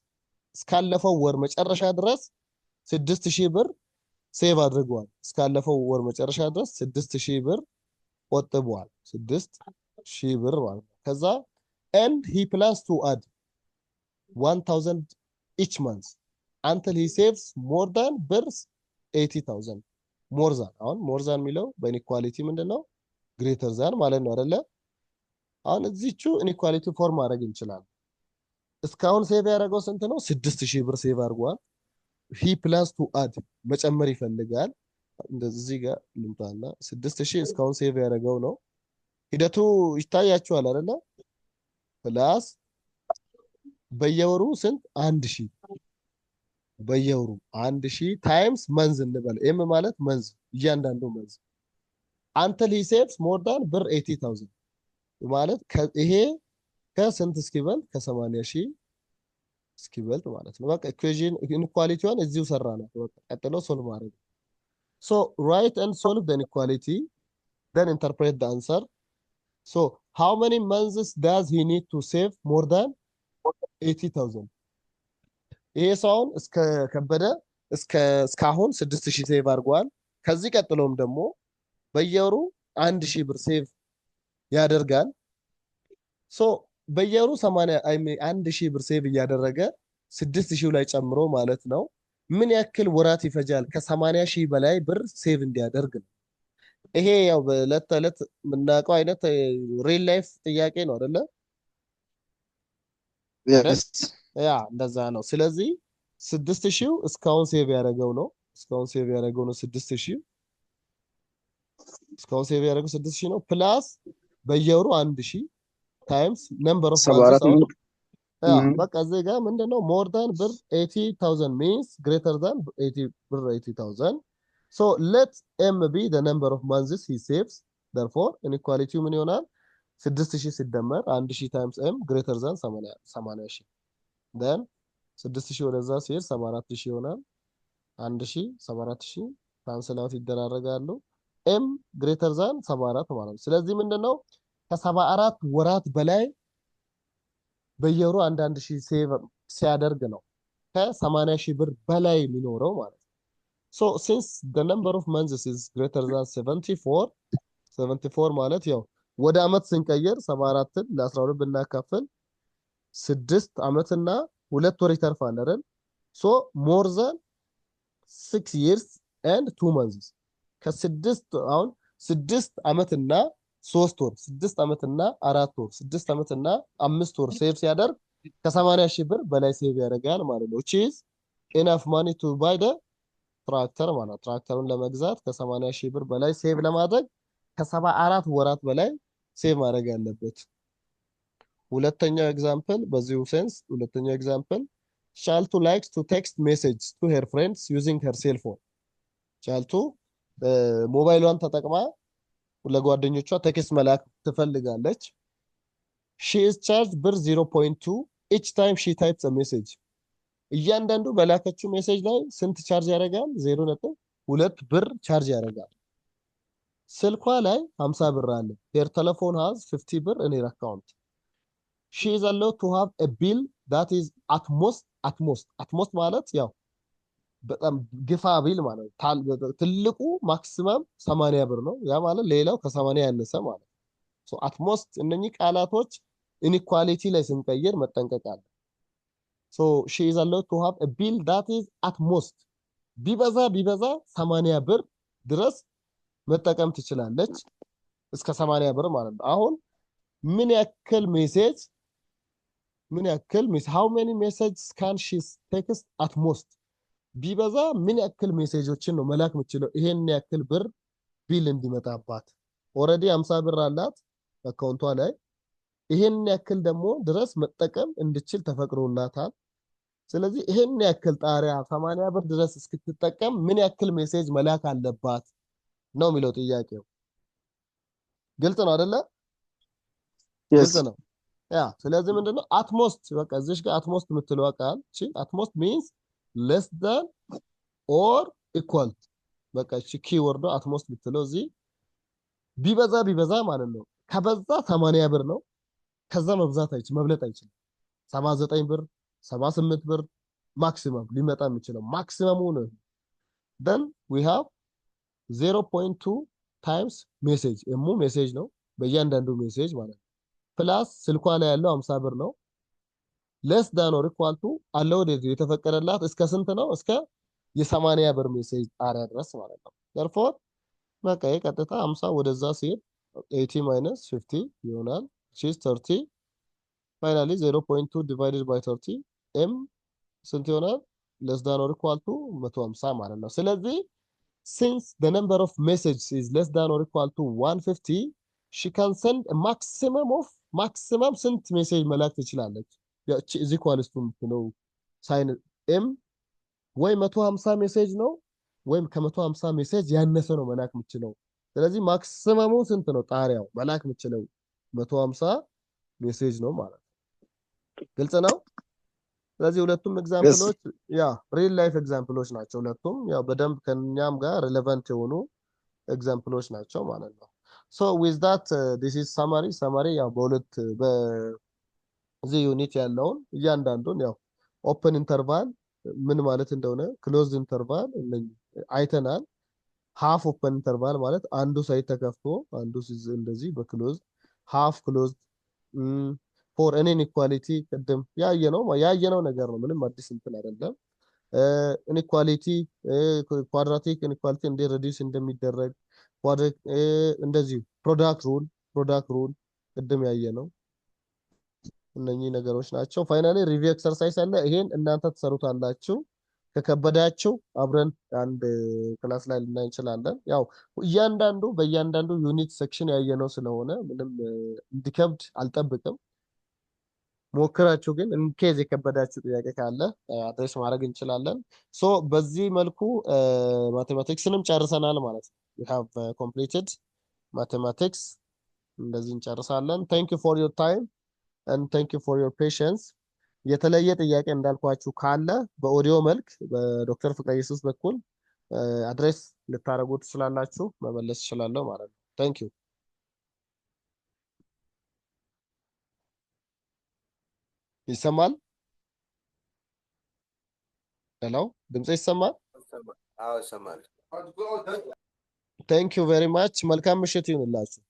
እስካለፈው ወር መጨረሻ ድረስ 6000 ብር ሴቭ አድርጓል። እስካለፈው ወር መጨረሻ ድረስ 6000 ብር ቆጥቧል። 6000 ብር ማለት ነው። ከዛ and he plans to add 1000 each month until he saves more than ብር 80000 more than። አሁን more than የሚለው በኢንኢኳሊቲ ምንድነው? ግሬተር ዛን ማለት ነው አይደለ? አሁን እዚቹ ኢንኢኳሊቲ ፎርም ማድረግ እንችላለን። እስካሁን ሴቭ ያደረገው ስንት ነው? 6000 ብር ሴቭ አድርጓል። ሂ ፕላስ ቱ አድ መጨመር ይፈልጋል። እንደዚህ ጋር ልምጣና 6000 እስካሁን ሴቭ ያደረገው ነው። ሂደቱ ይታያችኋል አይደለ? ፕላስ በየወሩ ስንት? 1000 በየወሩ 1000 ታይምስ መንዝ እንበል። ኤም ማለት መንዝ፣ እያንዳንዱ መንዝ አንተል ሂ ሴቭስ ሞር ዳን ብር 80000 ማለት ይሄ ከስንት እስኪበልጥ ከ80000 እስኪበልጥ ማለት ነው። በቃ ኢኩዌሽን ኢንኢኳሊቲዋን እዚሁ ሰራናት። በቃ ቀጥሎ ሶልቭ ማድረግ። ሶ ራይት ኤንድ ሶልቭ ዘ ኢንኢኳሊቲ then interpret the answer. So how many months does he need to save more than 80000? ይሄ ሰውን እስከ ከበደ እስካሁን 6000 ሴቭ አድርጓል። ከዚህ ቀጥሎም ደግሞ በየወሩ 1000 ብር ሴቭ ያደርጋል። ሶ በየወሩ 1000 ብር ሴቭ እያደረገ 6000 ላይ ጨምሮ ማለት ነው ምን ያክል ወራት ይፈጃል ከ80000 በላይ ብር ሴቭ እንዲያደርግ ነው። ይሄ ያው በዕለት ተዕለት የምናውቀው አይነት ሪል ላይፍ ጥያቄ ነው አይደለ? ያ እንደዛ ነው። ስለዚህ 6000 እስካሁን ሴቭ ያደረገው ነው። እስካሁን ሴቭ ያደረገው ነው 6000 እስካሁን ሴቭ ያደረገው 6000 ነው። ፕላስ በየወሩ 1000 ታይምስ ነምበር ኦፍ ማንዝስ። በቃ እዚህ ጋር ምንድነው ሞር ዳን ብር 80000 means greater than 80 ብር 80000. So let m be the number of months he saves. Therefore inequality ምን ይሆናል? 6000 ሲደመር 1000 times m greater than 80000 then 6000 ወደዛ ሲሄድ 74000 ይሆናል። 1000 74000 ካንሰል አውት ይደራረጋሉ። m greater than 74 ማለት ነው። ስለዚህ ምንድነው ከ74 ወራት በላይ በየወሩ 1000 ሴቭ ሲያደርግ ነው ከ80000 ብር በላይ የሚኖረው ማለት ነው። So since the number of months is greater than 74 ማለት ያው ወደ አመት ስንቀየር 74ን ለ12 ብናካፍል 6 አመትና 2 ወር ይተርፋል አይደል? So more than 6 years and 2 months ከ6 አሁን 6 አመትና 3 ወር 6 አመትና 4 ወር 6 አመትና 5 ወር ሴቭ ሲያደርግ ከ80000 ብር በላይ ሴቭ ያደርጋል ማለት ነው። which is enough money to buy the ትራክተር ማለት ትራክተሩን ለመግዛት ከ80000 ብር በላይ ሴቭ ለማድረግ ከ74 ወራት በላይ ሴቭ ማድረግ ያለበት። ሁለተኛው ኤግዛምፕል በዚሁ ሴንስ ሁለተኛው ኤግዛምፕል ቻልቱ likes to text message to her friends using her cell phone. ቻልቱ ሞባይሏን ተጠቅማ ለጓደኞቿ ቴክስት መላክ ትፈልጋለች። she is charged ብር 0.2 each time she types a message. እያንዳንዱ በላከችው ሜሴጅ ላይ ስንት ቻርጅ ያደርጋል? 0.2 ብር ቻርጅ ያደርጋል። ስልኳ ላይ 50 ብር አለ። her telephone has 50 ብር in her account. she is allowed to have a bill that is at most ማለት ያው በጣም ግፋ ቢል ማለት ትልቁ ማክሲመም 80 ብር ነው። ያ ማለት ሌላው ከ80 ያነሰ ማለት so at most እነኚህ ቃላቶች ኢንኢኳሊቲ ላይ ስንቀይር መጠንቀቅ አለ። So she is allowed to have a bill that is at most ቢበዛ 80 ብር ድረስ መጠቀም ትችላለች። እስከ 80 ብር ማለት ነው። አሁን ምን ያክል ሜሴጅ how many messages can she text at most ቢበዛ ምን ያክል ሜሴጆችን ነው መላክ የምትችለው? ይሄን ያክል ብር ቢል እንዲመጣባት ኦሬዲ 50 ብር አላት አካውንቷ ላይ ይሄን ያክል ደግሞ ድረስ መጠቀም እንድችል ተፈቅዶላታል። ስለዚህ ይሄን ያክል ጣሪያ 80 ብር ድረስ እስክትጠቀም ምን ያክል ሜሴጅ መላክ አለባት ነው የሚለው ጥያቄው። ግልጽ ነው አይደለ? ግልጽ ነው። ያ ስለዚህ ምንድነው አትሞስት በቃ እዚህ ጋር አትሞስት የምትለው ቃል እቺ አትሞስት means less than or equal በቃ እቺ ኪወርዶ አትሞስት የምትለው እዚህ ቢበዛ ማለት ነው። ከበዛ 80 ብር ነው። ከዛ መብለጥ አይችልም። 79 ብር 78 ብር ማክሲመም ሊመጣ የሚችለው ማክሲመሙ ነው። then we have 0.2 times message ሜሴጅ ነው በእያንዳንዱ ሜሴጅ ማለት ነው። ፕላስ ስልኳ ላይ ያለው 50 ብር ነው። less than or equal to allowed የተፈቀደላት እስከ ስንት ነው? እስከ የ80 ብር ሜሴጅ ጣሪያ ድረስ ማለት ነው። therefore በቃ ቀጥታ 50 ወደዛ ሲሄድ 80 - 50 ይሆናል which is 30 finally 0.2 divided by 30 m ስንት ይሆናል less than or equal to 150 ማለት ነው ስለዚህ since the number of messages is less than or equal to 150 she can send a maximum ስንት ሜሴጅ መላክ ትችላለች ያቺ is equals to ነው ሳይን m ወይ 150 ሜሴጅ ነው ወይም ከ150 ሜሴጅ ያነሰ ነው መላክ የምትችለው ስለዚህ ማክሲመሙ ስንት ነው ጣሪያው መላክ የምትችለው 150 ሜሴጅ ነው ማለት ግልጽ ነው ስለዚህ ሁለቱም ኤግዛምፕሎች ያ ሪል ላይፍ ኤግዛምፕሎች ናቸው ሁለቱም ያው በደንብ ከኛም ጋር ሪሌቫንት የሆኑ ኤግዛምፕሎች ናቸው ማለት ነው so with that this is summary ያው በሁለት በዚህ ዩኒት ያለውን እያንዳንዱን ያው ኦፕን ኢንተርቫል ምን ማለት እንደሆነ ክሎዝድ ኢንተርቫል አይተናል ሃፍ ኦፕን ኢንተርቫል ማለት አንዱ ሳይት ተከፍቶ አንዱ እንደዚህ በክሎዝ ሃፍ ክሎዝድ ፎር ኤኒ ኢንኢኳሊቲ ቅድም ያየነው ነገር ነው ምንም አዲስ እንትን አይደለም ኢንኢኳሊቲ ኳድራቲክ ኢንኢኳሊቲ እንደ ሪዲዩስ እንደሚደረግ ኳድራቲክ እንደዚህ ፕሮዳክት ሩል ቅድም ያየነው እነኚህ ነገሮች ናቸው ፋይናሊ ሪቪው ኤክሰርሳይዝ አለ ይሄን እናንተ ተሰሩታላችሁ ከከበዳችሁ አብረን አንድ ክላስ ላይ ልናይ እንችላለን ያው በእያንዳንዱ ዩኒት ሴክሽን ያየነው ስለሆነ ምንም እንዲከብድ አልጠብቅም ሞክራችሁ ግን ኢንኬዝ የከበዳችሁ ጥያቄ ካለ አድሬስ ማድረግ እንችላለን ሶ በዚህ መልኩ ማቴማቲክስንም ጨርሰናል ማለት ነው we have completed mathematics እንደዚህ እንጨርሳለን thank you for your time and thank you for your patience የተለየ ጥያቄ እንዳልኳችሁ ካለ በኦዲዮ መልክ በዶክተር ፍቅረ ኢየሱስ በኩል አድሬስ ልታረጉ ትችላላችሁ መመለስ ይችላልው ማለት ነው thank you ይሰማል ሄሎ ድምጽ ይሰማል
አዎ ይሰማል
thank you very much መልካም ምሽት ይሁንላችሁ